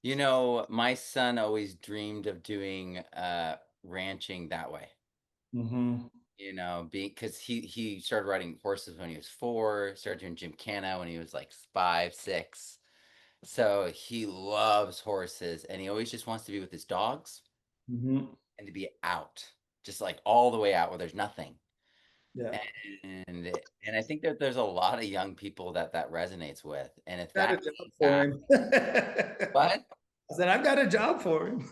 You know, my son always dreamed of doing ranching that way. Mm-hmm. You know, because he started riding horses when he was 4, started doing gymkhana when he was like 5, 6. So he loves horses, and he always just wants to be with his dogs Mm-hmm. and to be out, just like all the way out where there's nothing. Yeah. And I think that there's a lot of young people that resonates with. And if Got a that job means for that, him. what? I said, I've got a job for him.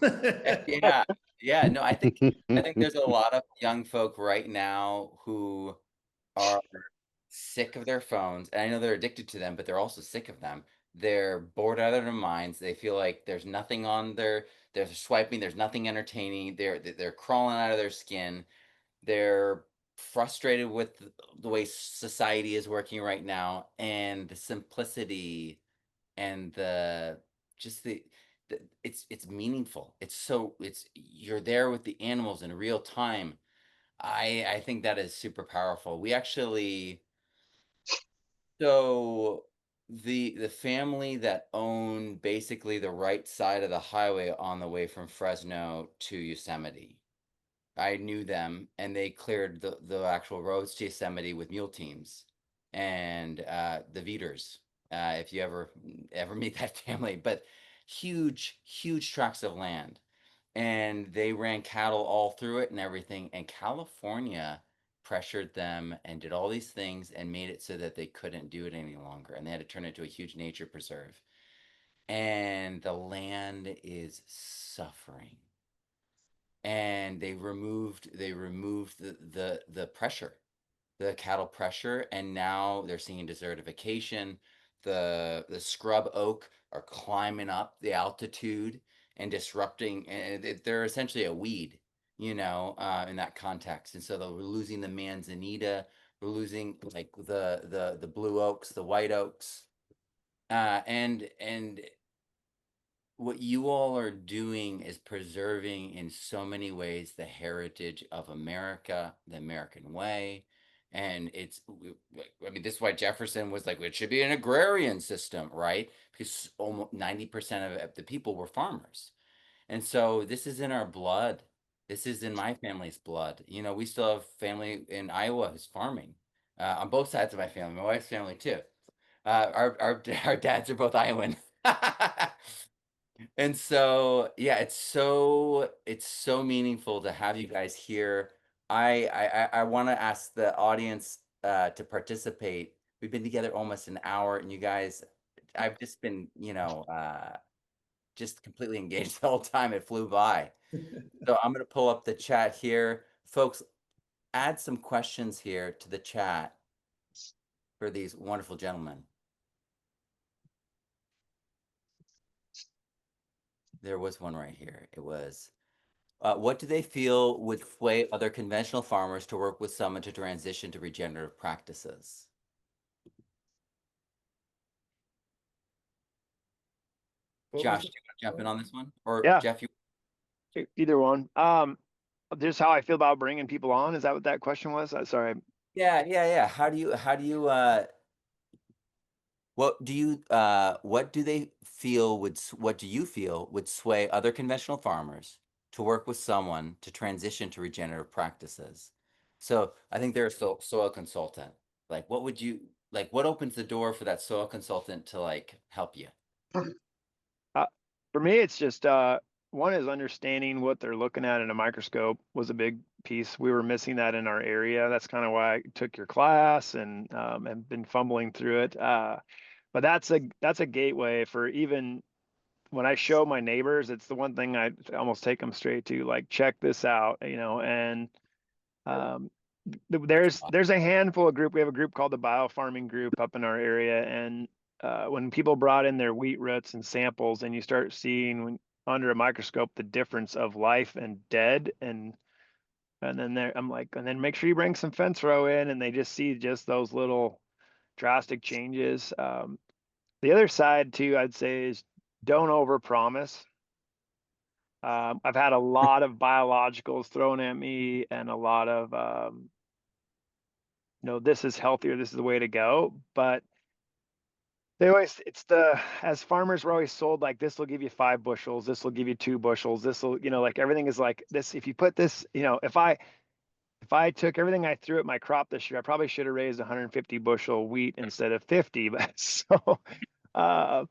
Yeah, yeah. No, I think there's a lot of young folk right now who are sick of their phones, and I know they're addicted to them, but they're also sick of them. They're bored out of their minds. They feel like there's nothing on they're swiping, there's nothing entertaining. They're crawling out of their skin. They're frustrated with the way society is working right now, and the simplicity and the just the it's meaningful. It's you're there with the animals in real time. I think that is super powerful. We actually So the family that owned basically the right side of the highway on the way from Fresno to Yosemite, I knew them, and they cleared the actual roads to Yosemite with mule teams and the Veters. If you ever meet that family, but huge tracts of land, and they ran cattle all through it and everything. And California pressured them and did all these things and made it so that they couldn't do it any longer, and they had to turn it into a huge nature preserve. And the land is suffering, and they removed the pressure, the cattle pressure, and now they're seeing desertification. The scrub oak are climbing up the altitude and disrupting, and they're essentially a weed, you know, in that context. And so we're losing the manzanita, we're losing like the blue oaks, the white oaks, and what you all are doing is preserving in so many ways the heritage of America, the American way. And I mean, this is why Jefferson was like, it should be an agrarian system, right? Because almost 90% of the people were farmers. And so this is in our blood. This is in my family's blood. You know, we still have family in Iowa who's farming, on both sides of my family, my wife's family too. Our dads are both Iowan. And so, yeah, it's so meaningful to have you guys here. I want to ask the audience to participate. We've been together almost an hour, and you guys, I've just been, just completely engaged the whole time. It flew by. So I'm going to pull up the chat here. Folks, add some questions here to the chat for these wonderful gentlemen. There was one right here. It was, What do they feel would sway other conventional farmers to work with someone to transition to regenerative practices? Josh, do you want to jump in on this one? Or Yeah. Jeff, you? Either one. Just how I feel about bringing people on. Is that what that question was? Sorry. Yeah. How do you, what do they feel what do you feel would sway other conventional farmers to work with someone to transition to regenerative practices? So I think they're a soil consultant. Like, what would you, like, what opens the door for that soil consultant to like help you? For me, it's just one is understanding what they're looking at in a microscope was a big piece. We were missing that in our area. That's kind of why I took your class and have been fumbling through it. But that's a gateway for even when I show my neighbors. It's the one thing I almost take them straight to, like, check this out, and um, there's a handful of group. We have a group called the biofarming group up in our area, and when people brought in their wheat roots and samples, and you start seeing under a microscope the difference of life and dead, and then there I'm like, and then make sure you bring some fence row in, and they just see just those little drastic changes. The other side too, I'd say, is don't overpromise. I've had a lot of biologicals thrown at me and a lot of this is healthier, this is the way to go. But as farmers, we're always sold like, this will give you 5 bushels, this will give you 2 bushels, this will, like, everything is like this. If you put this, if I took everything I threw at my crop this year, I probably should have raised 150 bushel wheat instead of 50. But so, uh,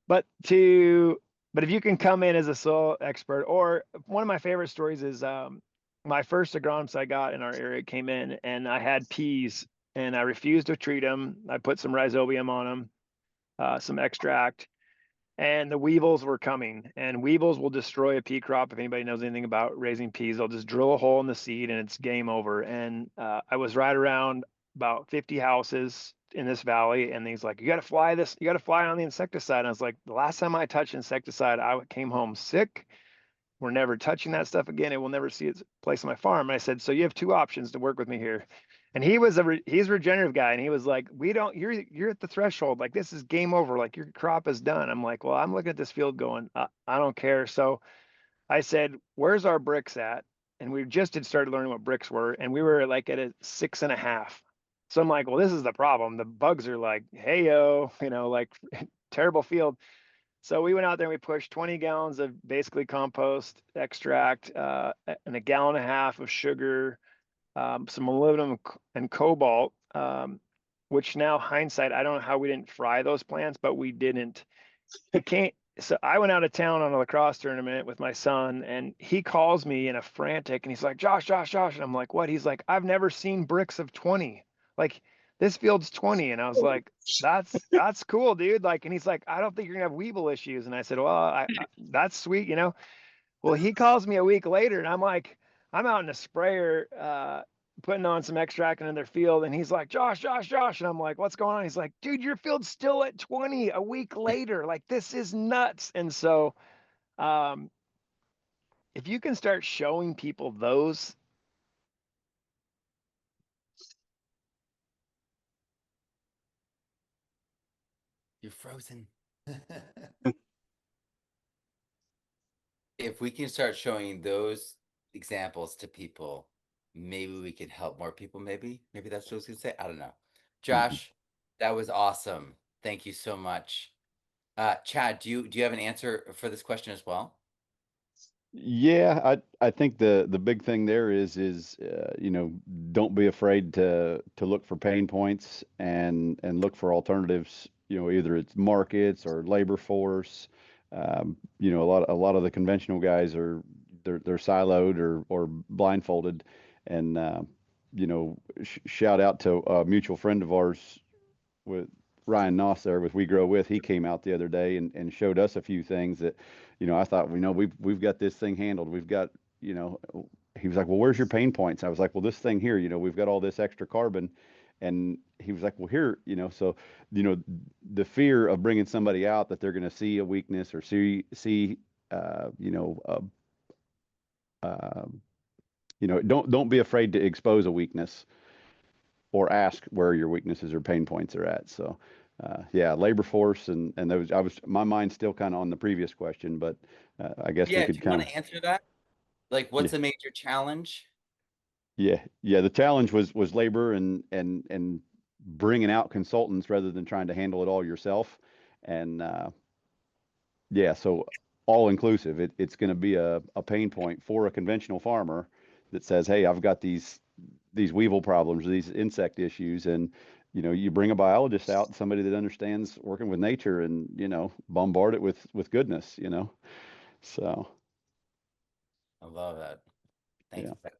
but if you can come in as a soil expert, or one of my favorite stories is my first agronomist I got in our area came in, and I had peas and I refused to treat them. I put some rhizobium on them, some extract, and the weevils were coming. And weevils will destroy a pea crop. If anybody knows anything about raising peas, they'll just drill a hole in the seed and it's game over. And I was right around about 50 houses in this valley, and he's like, you got to fly on the insecticide. And I was like, the last time I touched insecticide, I came home sick. We're never touching that stuff again. It will never see its place on my farm. And I said, so you have 2 options to work with me here. And he's a regenerative guy, and he was like, you're at the threshold, like, this is game over, like, your crop is done. I'm like, well, I'm looking at this field going, I don't care. So I said, where's our bricks at? And we just had started learning what bricks were, and we were like at a 6.5. So I'm like, well, this is the problem. The bugs are like, hey yo, like, terrible field. So we went out there and we pushed 20 gallons of basically compost extract, and a gallon and a half of sugar, some molybdenum and cobalt, which now, hindsight, I don't know how we didn't fry those plants, but we didn't. So I went out of town on a lacrosse tournament with my son, and he calls me in a frantic, and he's like, Josh. And I'm like, what? He's like, I've never seen bricks of 20. Like, this field's 20. And I was like, that's cool, dude. Like, and he's like, I don't think you're gonna have weevil issues. And I said, well, that's sweet. Well, he calls me a week later, and I'm like, I'm out in a sprayer, putting on some extract in their field, and he's like, Josh. And I'm like, what's going on? He's like, dude, your field's still at 20 a week later. Like, this is nuts. And so, um, if you can start showing people those. You're frozen. If we can start showing those examples to people, maybe we can help more people. Maybe that's what I was gonna say. I don't know. Josh, that was awesome. Thank you so much. Chad, do you have an answer for this question as well? Yeah, I think the big thing there is don't be afraid to look for pain points and look for alternatives. Either it's markets or labor force. A lot of the conventional guys they're siloed or blindfolded, and shout out to a mutual friend of ours with Ryan Noss there with We Grow With. He came out the other day and showed us a few things that, I thought, we've got this thing handled. We've got, he was like, well, where's your pain points? I was like, well, this thing here, we've got all this extra carbon. And he was like, well, here, the fear of bringing somebody out that they're going to see a weakness or see, don't be afraid to expose a weakness or ask where your weaknesses or pain points are at. So, yeah, labor force and those. My mind's still kind of on the previous question, but I guess we Yeah, do could you kind want of. to answer that? Like, Yeah, what's a major challenge? yeah. The challenge was labor and bringing out consultants rather than trying to handle it all yourself. And yeah, so all inclusive, it's going to be a pain point for a conventional farmer that says, "Hey, I've got these weevil problems, these insect issues," and you bring a biologist out, somebody that understands working with nature, and bombard it with goodness. So I love that. Thank yeah. you.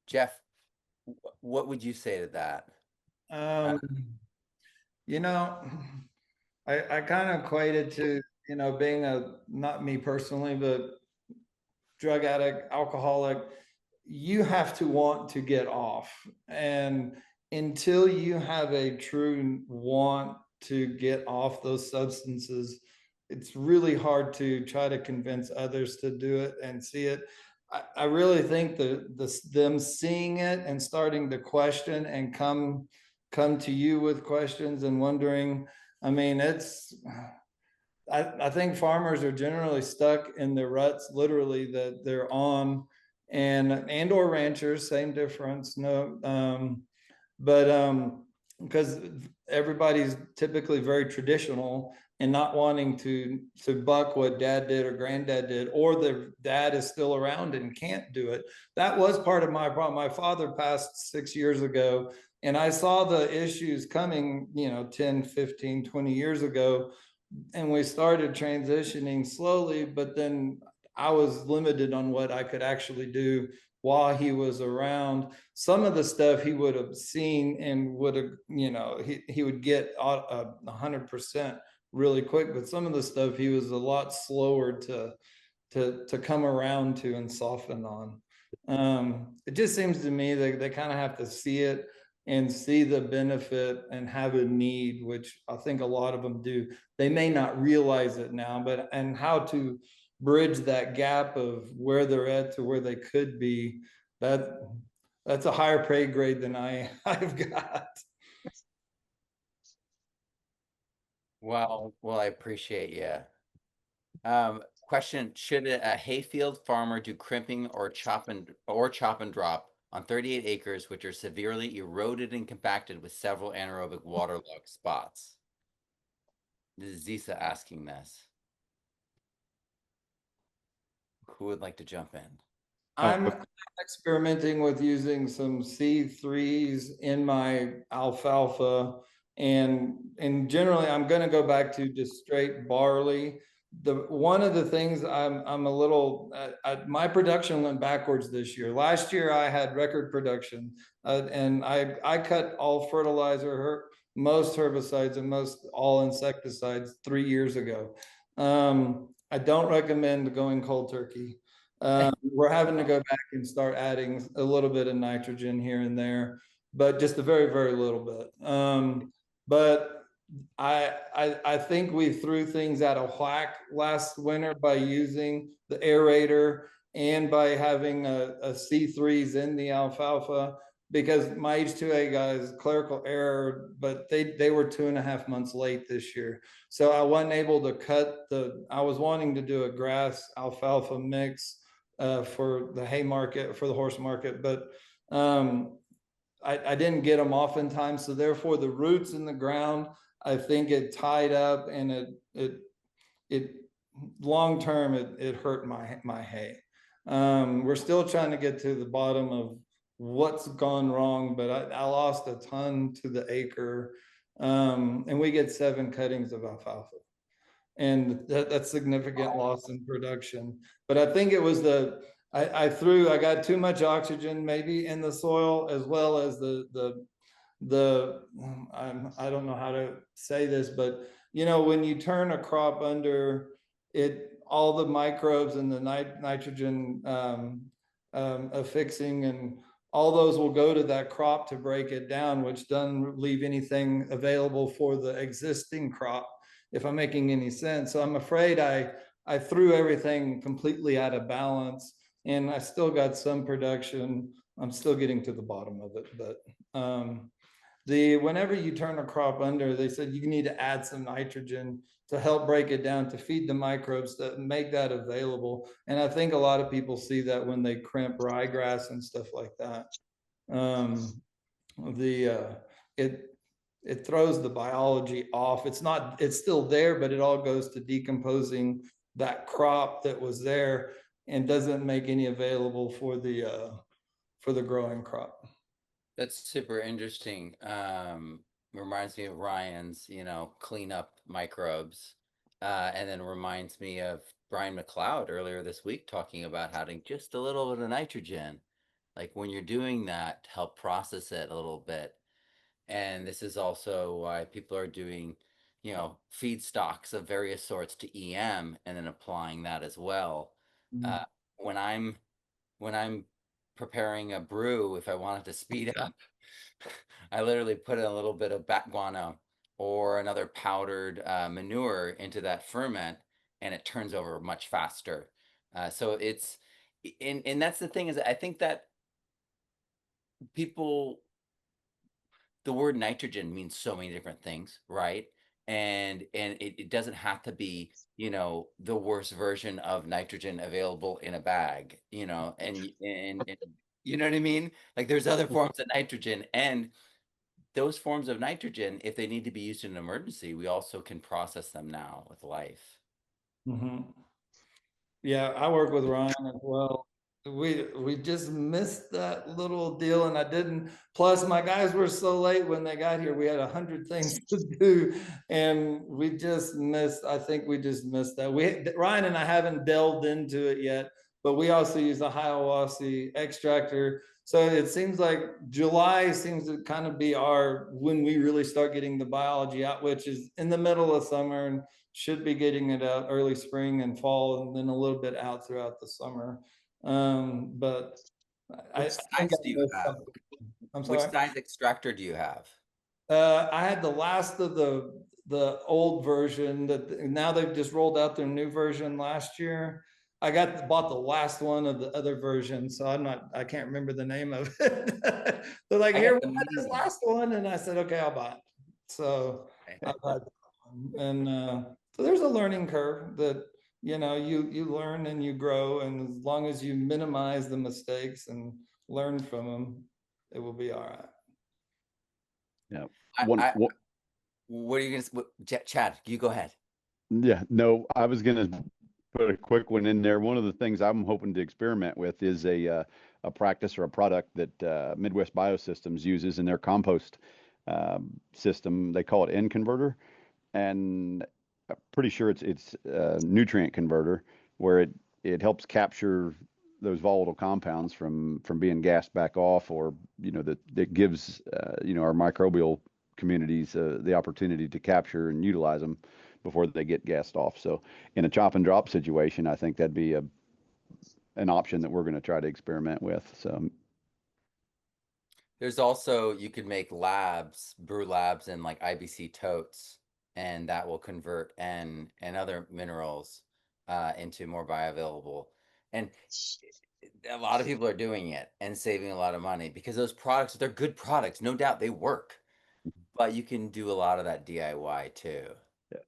Jeff, what would you say to that? Um, you know, I kind of equate it to, being not me personally, but drug addict, alcoholic, you have to want to get off. And until you have a true want to get off those substances, it's really hard to try to convince others to do it and see it. I really think that them seeing it and starting to question and come to you with questions and wondering, I mean, I think farmers are generally stuck in the ruts, literally, that they're on, and or ranchers, same difference. No, but because everybody's typically very traditional and not wanting to buck what dad did or granddad did, or the dad is still around and can't do it. That was part of my problem. My father passed 6 years ago, and I saw the issues coming, 10, 15, 20 years ago, and we started transitioning slowly, but then I was limited on what I could actually do while he was around. Some of the stuff he would have seen and would have, he would get 100% really quick, but some of the stuff he was a lot slower to come around to and soften on. It just seems to me that they kind of have to see it and see the benefit and have a need, which I think a lot of them do. They may not realize it now, but and how to bridge that gap of where they're at to where they could be, that's a higher pay grade than I've got. Well, I appreciate you. Question: should a hayfield farmer do crimping or chop and drop on 38 acres, which are severely eroded and compacted with several anaerobic waterlogged spots? This is Zisa asking this. Who would like to jump in? I'm experimenting with using some C3s in my alfalfa, and generally I'm going to go back to just straight barley. One of the things I'm a little my production went backwards this year. Last year I had record production, and I cut all fertilizer, most herbicides, and most all insecticides 3 years ago. I don't recommend going cold turkey. We're having to go back and start adding a little bit of nitrogen here and there, but just a very, very little bit. But I think we threw things out of whack last winter by using the aerator and by having a C3s in the alfalfa, because my H2A guys, clerical error, but they were 2.5 months late this year. So I wasn't able to I was wanting to do a grass alfalfa mix for the hay market, for the horse market, but I didn't get them off in time. So therefore the roots in the ground, I think it tied up, and it long term, it hurt my hay. We're still trying to get to the bottom of what's gone wrong, but I lost a ton to the acre. And we get 7 cuttings of alfalfa, and that's significant loss in production. But I think it was I got too much oxygen maybe in the soil, as well as I don't know how to say this, but when you turn a crop under it, all the microbes and the nitrogen affixing and all those will go to that crop to break it down, which doesn't leave anything available for the existing crop, if I'm making any sense. So I'm afraid I threw everything completely out of balance, and I still got some production. I'm still getting to the bottom of it, but whenever you turn a crop under, they said you need to add some nitrogen to help break it down, to feed the microbes, that make that available. And I think a lot of people see that when they crimp ryegrass and stuff like that. Um, it it throws the biology off. It's still there, but it all goes to decomposing that crop that was there and doesn't make any available for the growing crop. That's super interesting. Reminds me of Ryan's, clean up microbes. And then reminds me of Brian McLeod earlier this week talking about having just a little bit of nitrogen. Like when you're doing that, to help process it a little bit. And this is also why people are doing, feedstocks of various sorts to EM and then applying that as well. Uh, when I'm preparing a brew, if I wanted to speed up, I literally put in a little bit of bat guano or another powdered manure into that ferment, and it turns over much faster. So it's, and that's the thing, is I think that people, the word nitrogen means so many different things, right? And it doesn't have to be, the worst version of nitrogen available in a bag, and you know what I mean? Like there's other forms of nitrogen, and those forms of nitrogen, if they need to be used in an emergency, we also can process them now with life. Mm-hmm. Yeah, I work with Ryan as well. We just missed that little deal, and I didn't. Plus, my guys were so late when they got here. We had 100 things to do, and we just missed. I think we just missed that. Ryan and I haven't delved into it yet, but we also use a Hiawassee extractor. So it seems like July seems to kind of be when we really start getting the biology out, which is in the middle of summer, and should be getting it out early spring and fall, and then a little bit out throughout the summer. But I Which think I size do you missed have? something. I'm Which sorry. size extractor do you have? I had the last of the old version, that now they've just rolled out their new version last year. Bought the last one of the other version, so I can't remember the name of it. They're like, I here, got we the got medium this one. last one, and I said, okay, I'll buy it. So Okay. I've had that one. And so there's a learning curve that you learn and you grow, and as long as you minimize the mistakes and learn from them, it will be all right. Yeah. I, One, what are you gonna? Chad, you go ahead. yeah, no, I was gonna put a quick one in there. One of the things I'm hoping to experiment with is a practice or a product that Midwest Biosystems uses in their compost system. They call it N converter, and I'm pretty sure it's a nutrient converter where it helps capture those volatile compounds from being gassed back off, or that gives our microbial communities the opportunity to capture and utilize them before they get gassed off. So in a chop and drop situation, I think that'd be an option that we're going to try to experiment with. So There's also, you could make brew labs in like IBC totes, and that will convert N and other minerals into more bioavailable. And a lot of people are doing it and saving a lot of money because those products, they're good products, no doubt they work, but you can do a lot of that DIY too.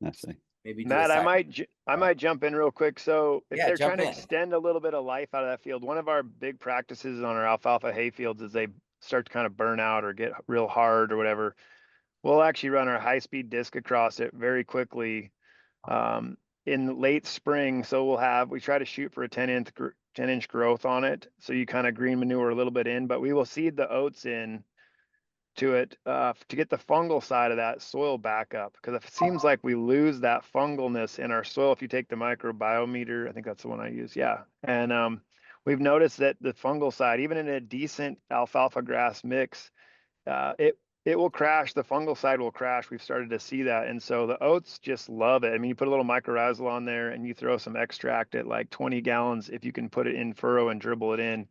I see. Maybe do a Matt, I side. might jump in real quick. So if Yeah, they're jump trying to in. extend a little bit of life out of that field, one of our big practices on our alfalfa hay fields is they start to kind of burn out or get real hard or whatever. We'll actually run our high-speed disc across it very quickly in late spring. So we try to shoot for a 10-inch growth on it. So you kind of green manure a little bit in, but we will seed the oats in to it to get the fungal side of that soil back up, because it seems like we lose that fungalness in our soil. If you take the microbiometer, I think that's the one I use, yeah, and we've noticed that the fungal side, even in a decent alfalfa grass mix, it will crash. The fungal side will crash. We've started to see that, and so the oats just love it. I mean, you put a little mycorrhizal on there and you throw some extract at like 20 gallons, if you can put it in furrow and dribble it in,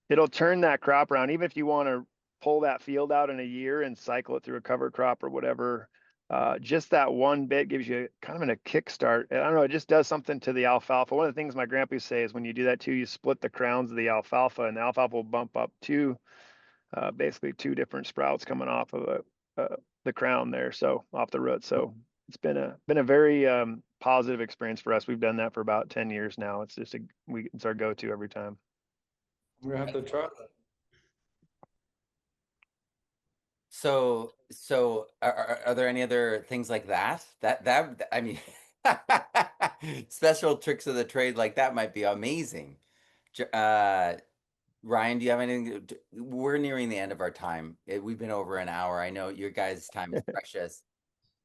it'll turn that crop around. Even if you want to pull that field out in a year and cycle it through a cover crop or whatever, just that one bit gives you kind of a kickstart. I don't know, it just does something to the alfalfa. One of the things my grandpa used to say is when you do that too, you split the crowns of the alfalfa, and the alfalfa will bump up basically two different sprouts coming off of the crown there, so off the root. So it's been a very positive experience for us. We've done that for about 10 years now. It's just it's our go-to every time. We're gonna have to try that. So are there any other things like that? I mean, special tricks of the trade like that might be amazing. Ryan, do you have anything? We're nearing the end of our time. We've been over an hour. I know your guys' time is precious,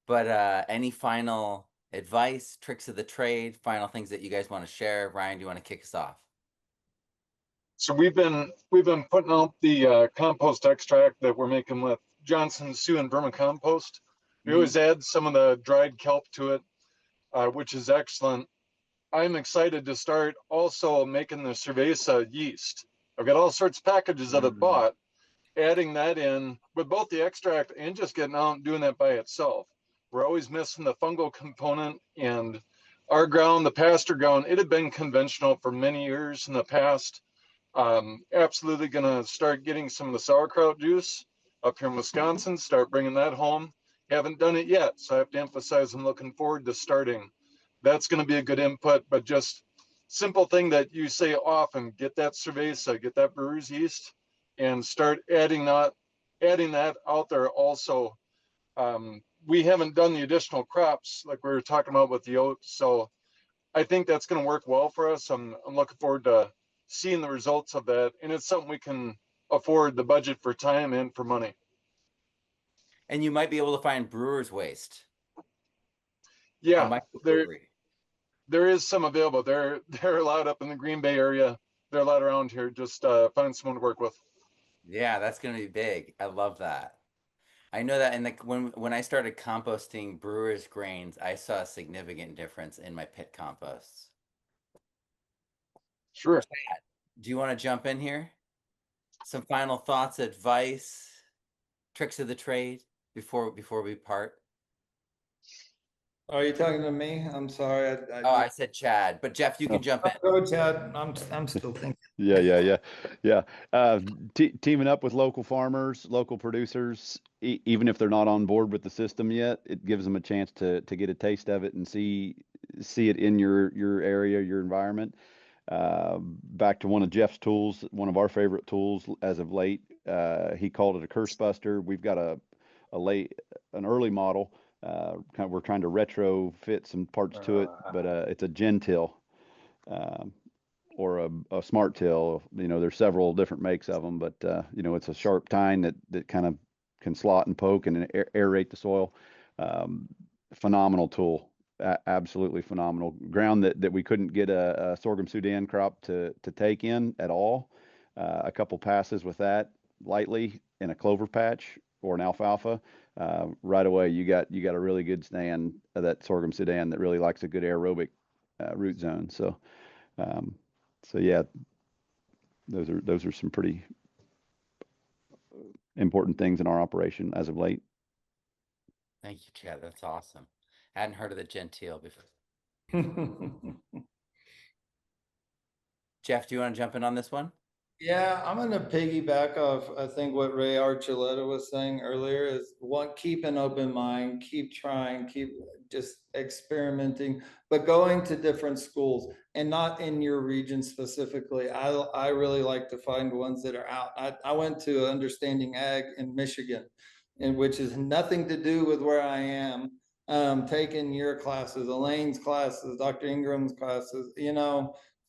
but any final advice, tricks of the trade, final things that you guys want to share? Ryan, do you want to kick us off? So we've been putting out the compost extract that we're making with Johnson, Sioux, and vermicompost. We always add some of the dried kelp to it, which is excellent. I'm excited to start also making the cerveza yeast. I've got all sorts of packages of it bought, adding that in with both the extract and just getting out and doing that by itself. We're always missing the fungal component, and our ground, the pasture ground, it had been conventional for many years in the past. Absolutely gonna start getting some of the sauerkraut juice up here in Wisconsin, start bringing that home. Haven't done it yet, so I have to emphasize I'm looking forward to starting. That's gonna be a good input, but just simple thing that you say often, get that cerveza, get that brewer's yeast, and start adding that out there also. We haven't done the additional crops like we were talking about with the oats, so I think that's going to work well for us. I'm looking forward to seeing the results of that, and it's something we can afford the budget for time and for money. And you might be able to find brewer's waste. Yeah, there is some available. They're allowed up in the Green Bay area. They're allowed around here. Just find someone to work with. Yeah, that's going to be big. I love that. I know that, and when I started composting brewer's grains, I saw a significant difference in my pit composts. Sure. Do you want to jump in here? Some final thoughts, advice, tricks of the trade before we part? Are you talking to me? I'm sorry. I said Chad, but Jeff, you can jump in. Go, Chad. I'm still thinking. Yeah. Teaming up with local farmers, local producers, even if they're not on board with the system yet, it gives them a chance to get a taste of it and see it in your area, your environment. Back to one of Jeff's tools, one of our favorite tools as of late. He called it a curse buster. We've got an early model. We're trying to retrofit some parts to it, but it's a Gentil or a smart till. There's several different makes of them, but it's a sharp tine that kind of can slot and poke and aerate the soil. Phenomenal tool. Absolutely phenomenal. Ground that we couldn't get a sorghum Sudan crop to take in at all. A couple passes with that lightly in a clover patch or an alfalfa, right away you got a really good stand of that sorghum Sudan that really likes a good aerobic root zone. So yeah, those are some pretty important things in our operation as of late. Thank you, Chad. That's awesome. I hadn't heard of the Gentile before. Jeff, do you want to jump in on this one? Yeah, I'm going to piggyback off, I think what Ray Archuleta was saying earlier is keep an open mind, keep trying, keep just experimenting, but going to different schools and not in your region specifically. I really like to find ones that are out. I went to Understanding Ag in Michigan, which has nothing to do with where I am. Taking your classes, Elaine's classes, Dr. Ingram's classes,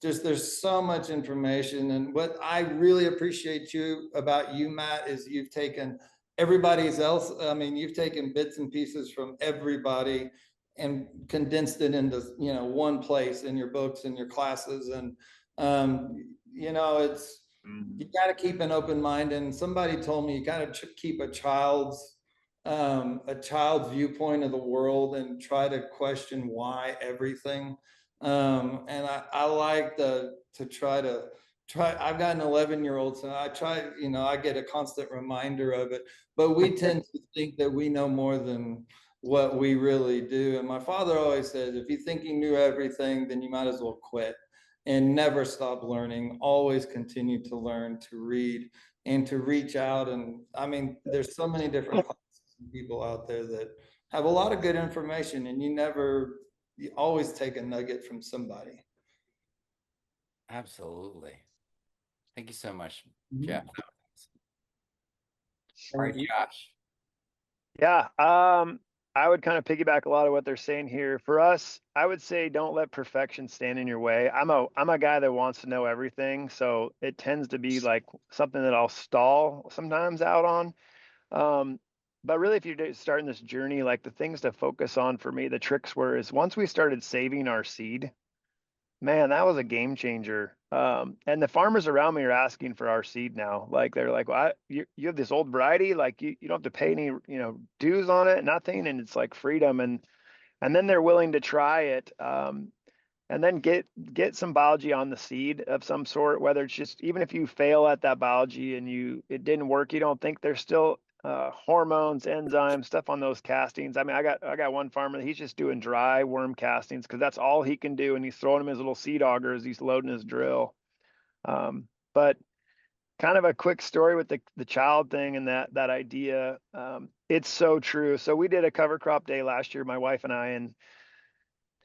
just there's so much information. And what I really appreciate about you, Matt, is you've taken everybody's else. I mean, you've taken bits and pieces from everybody and condensed it into, one place in your books and your classes. And, it's, you got to keep an open mind. And somebody told me you got to keep a child's viewpoint of the world and try to question why everything. And I like to try. I've got an 11-year-old, so I try, I get a constant reminder of it, but we tend to think that we know more than what we really do. And my father always said, if you think you knew everything, then you might as well quit and never stop learning, always continue to learn, to read, and to reach out. And I mean, there's so many different classes and people out there that have a lot of good information, and you always take a nugget from somebody. Absolutely. Thank you so much, Mhm. Jeff. All right, Josh. Yeah, I would kind of piggyback a lot of what they're saying here. For us, I would say don't let perfection stand in your way. I'm a guy that wants to know everything, so it tends to be like something that I'll stall sometimes out on. But really, if you're starting this journey, like the things to focus on for me, the tricks were is once we started saving our seed, man, that was a game changer. And the farmers around me are asking for our seed now. Like they're like, well, you have this old variety, like you don't have to pay any, dues on it, nothing, and it's like freedom. And then they're willing to try it. And then get some biology on the seed of some sort, whether it's just even if you fail at that biology and it didn't work, you don't think there's still hormones, enzymes, stuff on those castings. I mean, I got one farmer, he's just doing dry worm castings because that's all he can do, and he's throwing them his little seed auger as he's loading his drill. But kind of a quick story with the child thing and that idea. It's so true. So we did a cover crop day last year, my wife and I, and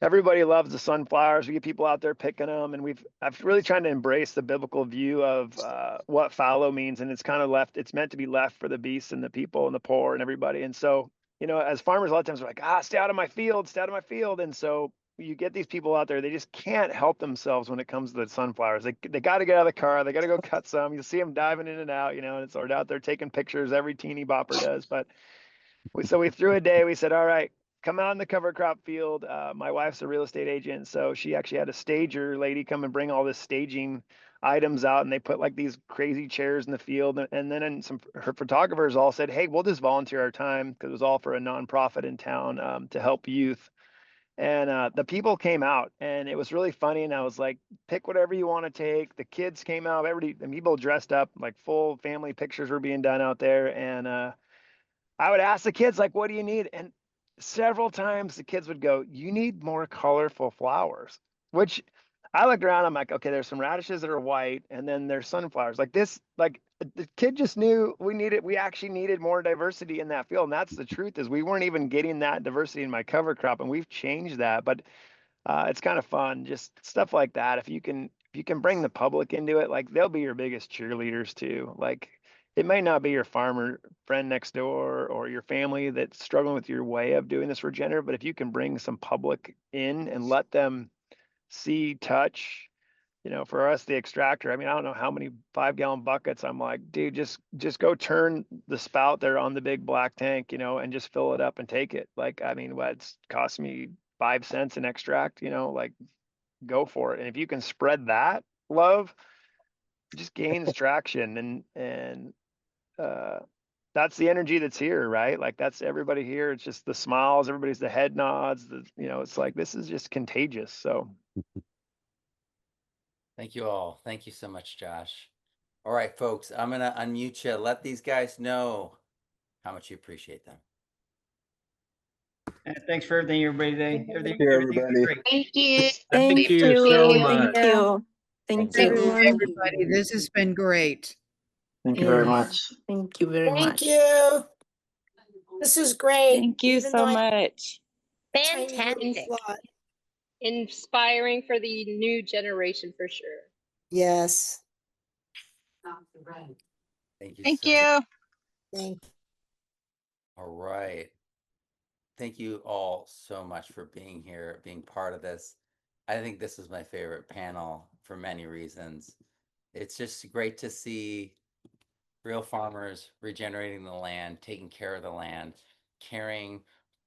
everybody loves the sunflowers. We get people out there picking them, and I've really trying to embrace the biblical view of what fallow means, and it's kind of left. It's meant to be left for the beasts and the people and the poor and everybody. And so, as farmers, a lot of times we're like, stay out of my field, stay out of my field. And so you get these people out there, they just can't help themselves when it comes to the sunflowers. They got to get out of the car, they got to go cut some. You see them diving in and out, and it's sort of out there taking pictures. Every teeny bopper does, but. So we threw a day. We said, all right, come out in the cover crop field. My wife's a real estate agent, so she actually had a stager lady come and bring all this staging items out, and they put like these crazy chairs in the field. And then her photographers all said, hey, we'll just volunteer our time, because it was all for a nonprofit in town to help youth. And the people came out, and it was really funny. And I was like, pick whatever you want to take. The kids came out, and people dressed up, like full family pictures were being done out there. And I would ask the kids, like, what do you need? And several times the kids would go, you need more colorful flowers, which I looked around. I'm like, okay, there's some radishes that are white, and then there's sunflowers. Like this, like the kid just knew we actually needed more diversity in that field. And that's the truth, is we weren't even getting that diversity in my cover crop, and we've changed that. But it's kind of fun, just stuff like that. If you can bring the public into it, like they'll be your biggest cheerleaders too. Like it may not be your farmer friend next door or your family that's struggling with your way of doing this regenerative, but if you can bring some public in and let them see, touch, for us, the extractor, I mean, I don't know how many 5-gallon buckets. I'm like, dude, just go turn the spout there on the big black tank, and just fill it up and take it. Like, I mean, it's cost me 5 cents an extract, like go for it. And if you can spread that love, it just gains traction. And that's the energy that's here, right? Like that's everybody here. It's just the smiles, everybody's the head nods, it's like, this is just contagious. So Thank you all. Thank you so much, Josh. All right, folks, I'm going to unmute you. Let these guys know how much you appreciate them. Thanks for everything, everybody. Thank you, everybody. Great. Thank you. Thank you so Thank much. you. Thank you. Thank Thank you. you. Everybody, This has been great. Thank you very Yes. much. Thank you very much. Thank you. This is great. Thank you Even so though I much. have tiny little Fantastic. flaws. Inspiring for the new generation for sure. Yes. Thank you. Thank so you. much. Thank All right. Thank you all so much for being here, being part of this. I think this is my favorite panel for many reasons. It's just great to see real farmers regenerating the land, taking care of the land, carrying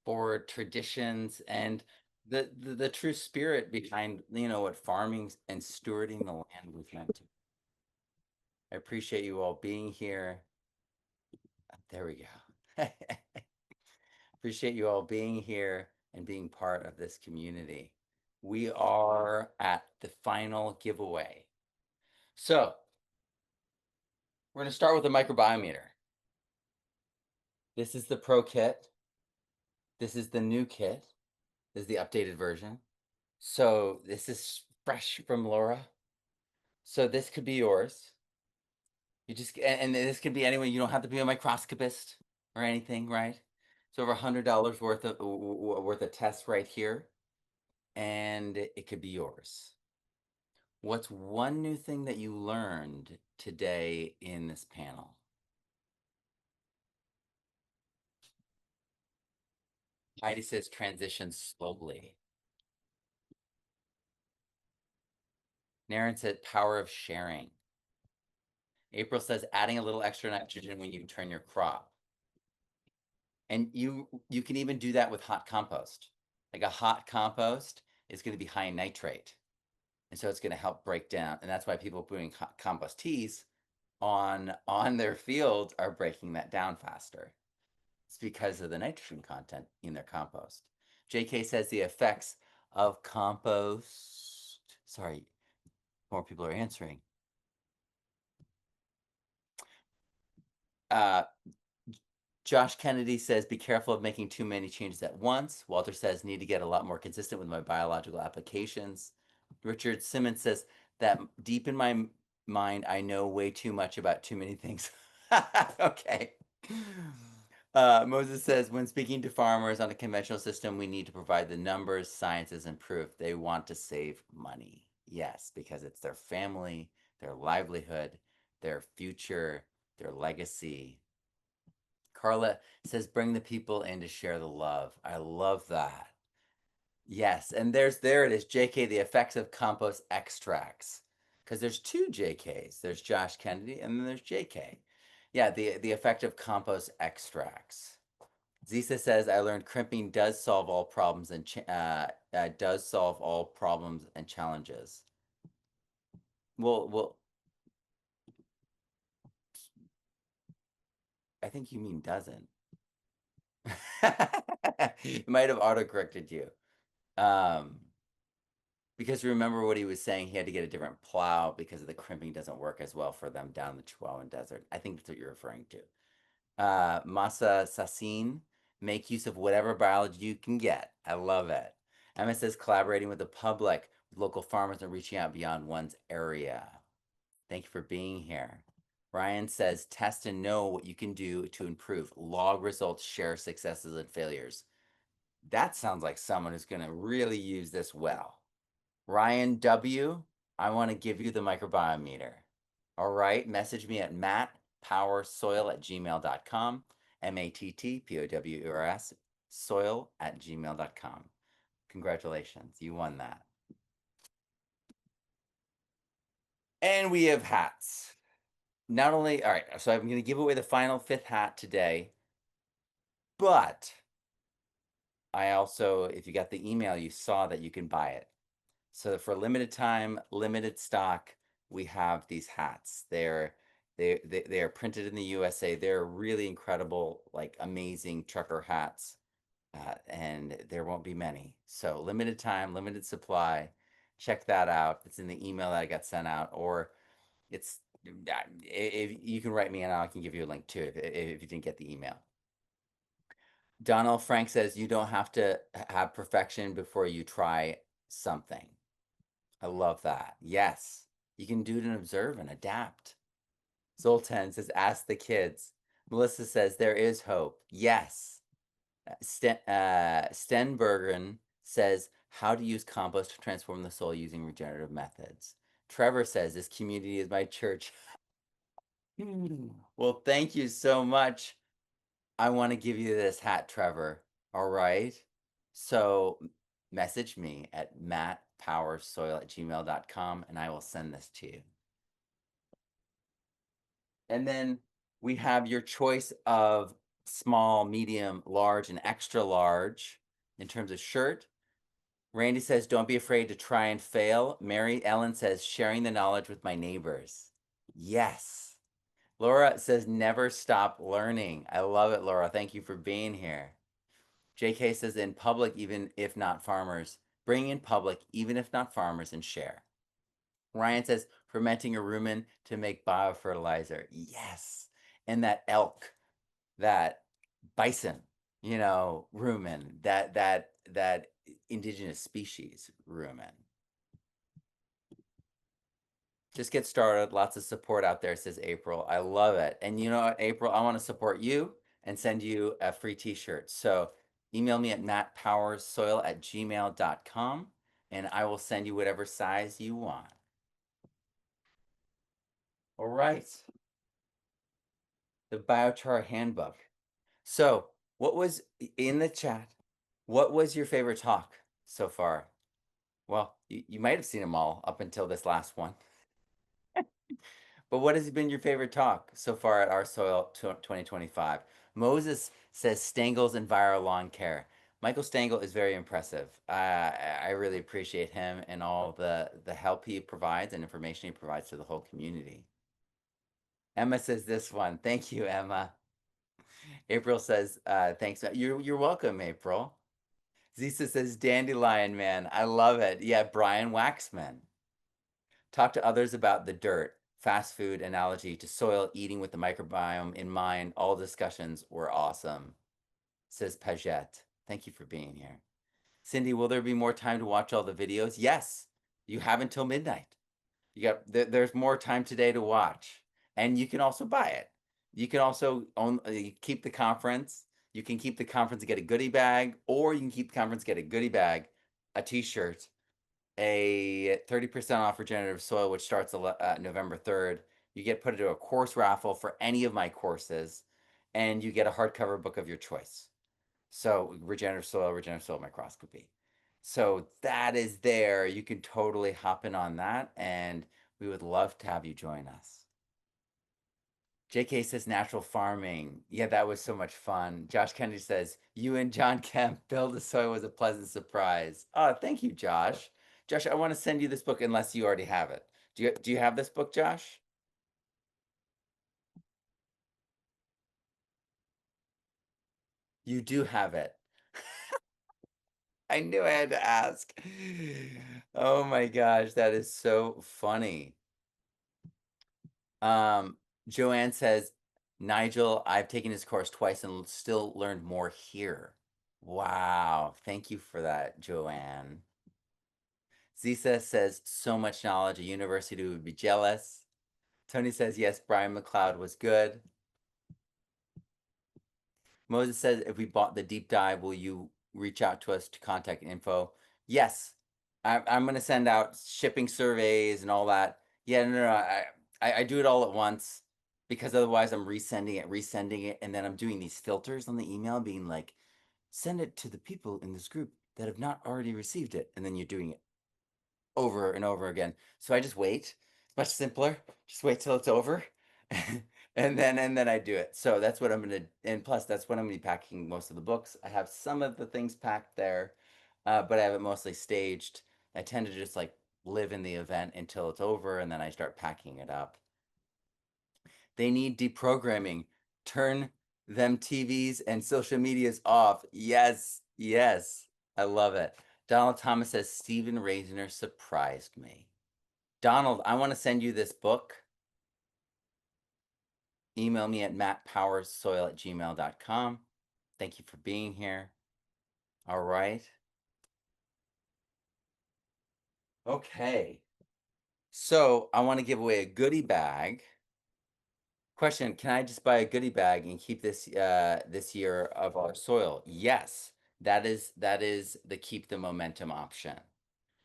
forward traditions and the true spirit behind, what farming and stewarding the land was meant to. I appreciate you all being here. There we go. Appreciate you all being here and being part of this community. We are at the final giveaway. So we're going to start with a microbiometer. This is the Pro Kit. This is the new kit. This is the updated version. So this is fresh from Laura. So this could be yours. You just and this could be anyone. You don't have to be a microscopist or anything, right? So over $100 worth of tests right here, and it could be yours. What's one new thing that you learned today in this panel? Heidi says transition slowly. Naren said power of sharing. April says adding a little extra nitrogen when you turn your crop. And you can even do that with hot compost. Like a hot compost is going to be high in nitrate. And so it's going to help break down. And that's why people putting hot compost teas on their fields are breaking that down faster. It's because of the nitrogen content in their compost. JK says the effects of compost. Sorry, more people are answering. Josh Kennedy says, be careful of making too many changes at once. Walter says, need to get a lot more consistent with my biological applications. Richard Simmons says, that deep in my mind, I know way too much about too many things. Okay. Moses says, when speaking to farmers on a conventional system, we need to provide the numbers, sciences, and proof. They want to save money. Yes, because it's their family, their livelihood, their future, their legacy. Carla says, bring the people in to share the love. I love that. Yes, and there it is, JK, the effects of compost extracts. Because there's two JKs. There's Josh Kennedy and then there's JK. Yeah, the effect of compost extracts. Zisa says, I learned crimping does solve all problems and challenges. Well, I think you mean doesn't. It might have autocorrected you. Because remember what he was saying, he had to get a different plow because of the crimping doesn't work as well for them down the Chihuahuan Desert. I think that's what you're referring to. Masa Sassin, make use of whatever biology you can get. I love it. Emma says collaborating with the public, with local farmers, and reaching out beyond one's area. Thank you for being here. Ryan says test and know what you can do to improve. Log results, share successes and failures. That sounds like someone who's going to really use this well. Ryan W., I want to give you the microbiometer. All right, message me at mattpowersoil@gmail.com, MATTPOWERS, soil@gmail.com. Congratulations, you won that. And we have hats. Not only, all right, so I'm going to give away the final 5th hat today, but I also, if you got the email, you saw that you can buy it. So for limited time, limited stock, we have these hats. They are printed in the USA. They're really incredible, like amazing trucker hats, and there won't be many. So limited time, limited supply. Check that out. It's in the email that I got sent out, or it's if you can write me and I can give you a link too if you didn't get the email. Donald Frank says you don't have to have perfection before you try something. I love that. Yes, you can do it and observe and adapt. Zoltan says, ask the kids. Melissa says, there is hope. Yes. Stenbergen says, how to use compost to transform the soil using regenerative methods. Trevor says, this community is my church. Well, thank you so much. I want to give you this hat, Trevor. All right. So message me at mattpowersoil@gmail.com and I will send this to you. And then we have your choice of small, medium, large, and extra large in terms of shirt. Randy says, don't be afraid to try and fail. Mary Ellen says, sharing the knowledge with my neighbors. Yes. Laura says, never stop learning. I love it, Laura. Thank you for being here. JK says, in public, even if not farmers. Bring in public, even if not farmers, and share. Ryan says, fermenting a rumen to make biofertilizer. Yes. And that elk, that bison, rumen, that indigenous species rumen. Just get started. Lots of support out there, says April. I love it. And you know what, April, I want to support you and send you a free t-shirt. So email me at mattpowerssoil@gmail.com and I will send you whatever size you want. All right. The biochar handbook. So what was in the chat? What was your favorite talk so far? Well, you might have seen them all up until this last one. But what has been your favorite talk so far at Our Soil 2025? Moses says Stengel's and viral lawn care. Michael Stengel is very impressive. I really appreciate him and all the help he provides and information he provides to the whole community. Emma says this one. Thank you, Emma. April says, thanks. You're welcome, April. Zisa says, Dandelion Man. I love it. Yeah, Brian Waxman. Talk to others about the dirt. Fast food analogy to soil, eating with the microbiome in mind. All discussions were awesome, says Paget. Thank you for being here. Cindy, will there be more time to watch all the videos? Yes, you have until midnight. There's more time today to watch, and you can also buy it. You can also keep the conference. You can keep the conference and get a goodie bag, or you can keep the conference, get a goodie bag, a t-shirt, a 30% off Regenerative Soil, which starts November 3rd. You get put into a course raffle for any of my courses, and you get a hardcover book of your choice. So Regenerative Soil Microscopy. So that is there. You can totally hop in on that, and we would love to have you join us. JK says natural farming. Yeah, that was so much fun. Josh Kennedy says, you and John Kemp build the soil was a pleasant surprise. Oh, thank you, Josh. Josh, I want to send you this book unless you already have it. Do you have this book, Josh? You do have it. I knew I had to ask. Oh my gosh, that is so funny. Joanne says, Nigel, I've taken his course twice and still learned more here. Wow, thank you for that, Joanne. Zisa says, so much knowledge, a university would be jealous. Tony says, yes, Brian McLeod was good. Moses says, if we bought the deep dive, will you reach out to us to contact info? Yes, I'm going to send out shipping surveys and all that. Yeah, no, I do it all at once because otherwise I'm resending it. And then I'm doing these filters on the email being like, send it to the people in this group that have not already received it. And then you're doing it over and over again. So I just wait. It's much simpler. Just wait till it's over. and then I do it. So that's what I'm gonna, and plus that's when I'm gonna be packing most of the books. I have some of the things packed there, but I have it mostly staged. I tend to just like live in the event until it's over, and then I start packing it up. They need deprogramming. Turn them TVs and social medias off. Yes, yes, I love it. Donald Thomas says Stephen Raisiner surprised me. Donald, I want to send you this book. Email me at mattpowerssoil@gmail.com. Thank you for being here. All right. Okay. So I want to give away a goodie bag. Question, can I just buy a goodie bag and keep this this year of our soil? Yes, that is the keep the momentum option.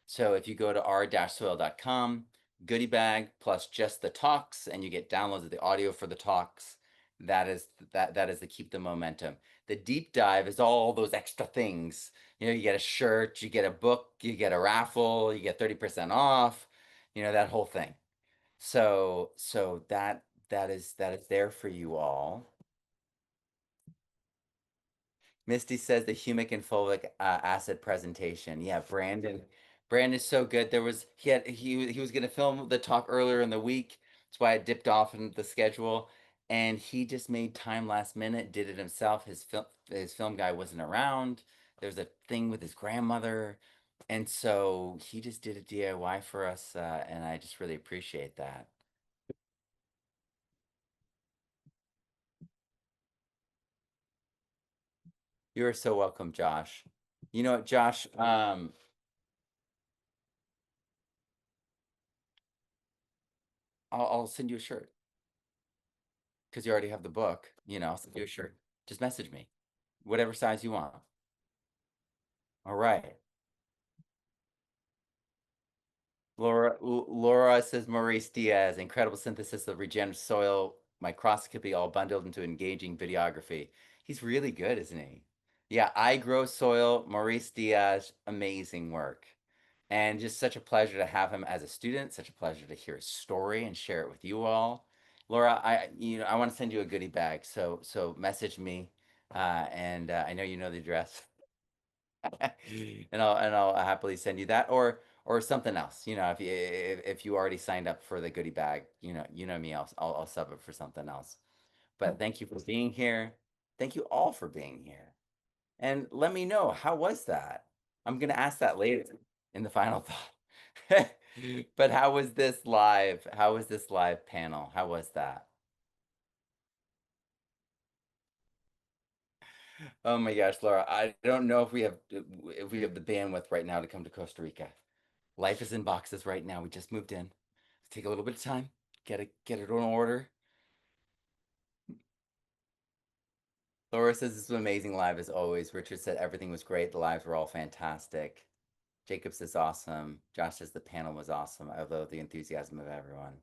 So if you go to r-soil.com, goodie bag plus just the talks, and you get downloads of the audio for the talks, that is the keep the momentum. The deep dive is all those extra things. You get a shirt, you get a book, you get a raffle, you get 30% off, that whole thing. So that is there for you all. Misty says the humic and fulvic acid presentation. Yeah, Brandon's so good. He was gonna film the talk earlier in the week. That's why I dipped off in the schedule, and he just made time last minute. Did it himself. His film guy wasn't around. There's a thing with his grandmother, and so he just did a DIY for us, and I just really appreciate that. You are so welcome, Josh. You know what, Josh? I'll send you a shirt because you already have the book. You know, I'll send you a shirt. Just message me, whatever size you want. All right. Laura says Maurice Diaz, incredible synthesis of regenerative soil microscopy, all bundled into engaging videography. He's really good, isn't he? Yeah, I Grow Soil, Maurice Diaz, amazing work. And just such a pleasure to have him as a student, such a pleasure to hear his story and share it with you all. Laura, I want to send you a goodie bag, so message me, and I know you know the address. And I'll happily send you that or something else. You know, if you already signed up for the goodie bag, you know me, I'll sub it for something else. But thank you for being here. Thank you all for being here. And let me know, how was that? I'm gonna ask that later in the final thought. But how was this live? How was this live panel? How was that? Oh my gosh, Laura, I don't know if we have the bandwidth right now to come to Costa Rica. Life is in boxes right now. We just moved in. Take a little bit of time, get it in order. Laura says this was amazing live as always. Richard said everything was great. The lives were all fantastic. Jacob says awesome. Josh says the panel was awesome. I love the enthusiasm of everyone.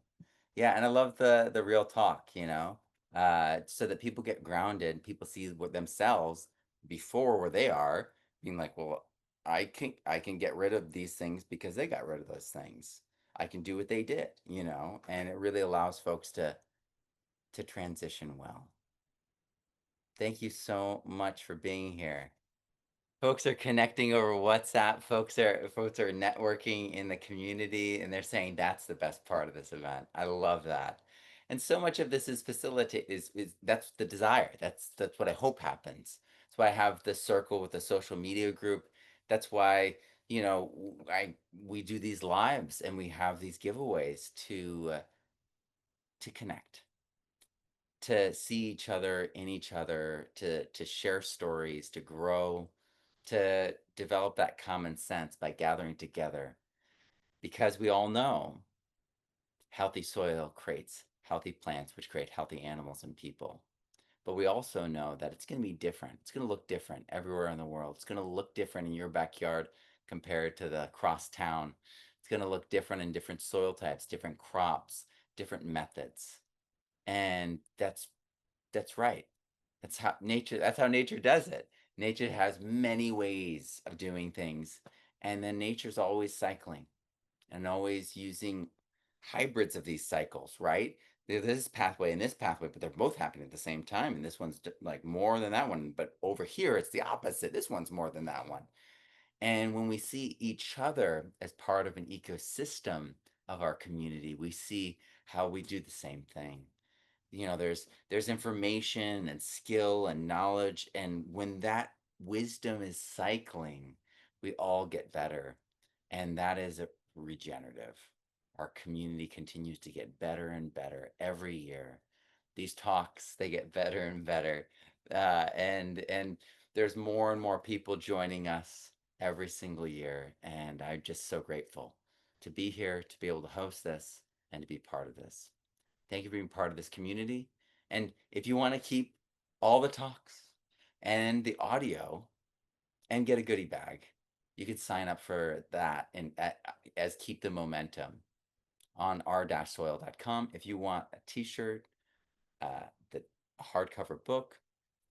Yeah, and I love the real talk, so that people get grounded, people see what themselves before where they are, being like, well, I can get rid of these things because they got rid of those things. I can do what they did, and it really allows folks to transition well. Thank you so much for being here. Folks are connecting over WhatsApp. Folks are networking in the community, and they're saying that's the best part of this event. I love that. And so much of this is facilitate is that's the desire. That's what I hope happens. That's why I have this circle with the social media group. That's why, we do these lives and we have these giveaways to connect, to see each other in each other, to share stories, to grow, to develop that common sense by gathering together, because we all know healthy soil creates healthy plants, which create healthy animals and people. But we also know that it's going to be different. It's going to look different everywhere in the world. It's going to look different in your backyard compared to the cross town. It's going to look different in different soil types, different crops, different methods. And that's right. That's how nature does it. Nature has many ways of doing things, and then nature's always cycling and always using hybrids of these cycles, right? There's this pathway and this pathway, but they're both happening at the same time, and this one's like more than that one, but over here it's the opposite. This one's more than that one. And when we see each other as part of an ecosystem of our community, we see how we do the same thing. There's information and skill and knowledge, and when that wisdom is cycling, we all get better, and that is a regenerative. Our community continues to get better and better every year. These talks, they get better and better, and there's more and more people joining us every single year, and I'm just so grateful to be here, to be able to host this, and to be part of this. Thank you for being part of this community. And if you want to keep all the talks and the audio and get a goodie bag, you could sign up for that and as Keep the Momentum on r-soil.com. If you want a t-shirt, the hardcover book,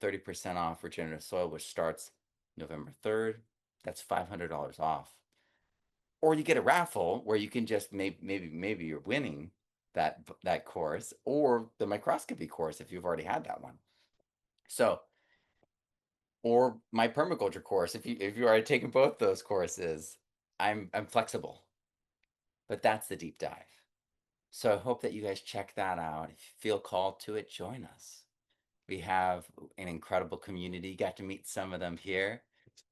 30% off Regenerative Soil, which starts November 3rd. That's $500 off. Or you get a raffle where you can just maybe you're winning that course, or the microscopy course if you've already had that one. So, or my permaculture course if you already taken both those courses. I'm flexible, but that's the deep dive. So I hope that you guys check that out. If you feel called to it, join us. We have an incredible community. You got to meet some of them here.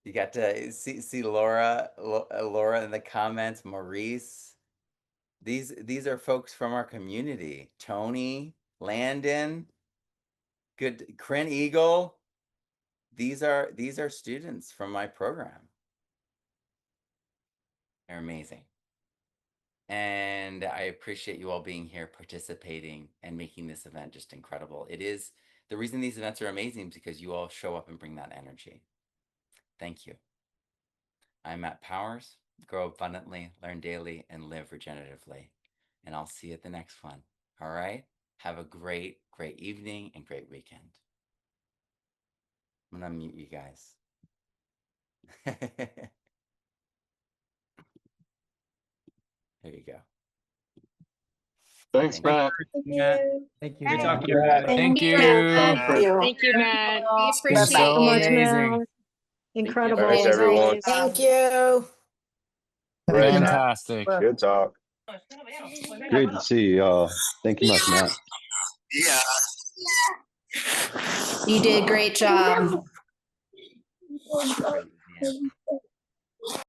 You got to see Laura in the comments, Maurice. These are folks from our community. Tony, Landon, good Crin Eagle. these are students from my program. They're amazing. And I appreciate you all being here, participating, and making this event just incredible. It is the reason these events are amazing is because you all show up and bring that energy. Thank you. I'm Matt Powers. Grow abundantly, learn daily, and live regeneratively. And I'll see you at the next one. All right? Have a great, great evening and great weekend. I'm going to mute you guys. There you go. Thanks, Thank you. Matt. Matt. Thank you. Good talking to you. Matt. Thank you. Thank you, Matt. We Been appreciate so you. amazing. Incredible. Thanks, everyone. Thank you. Great. Fantastic. Good talk. Great to see you. Thank you much, Matt. You did a great job. Great, yeah.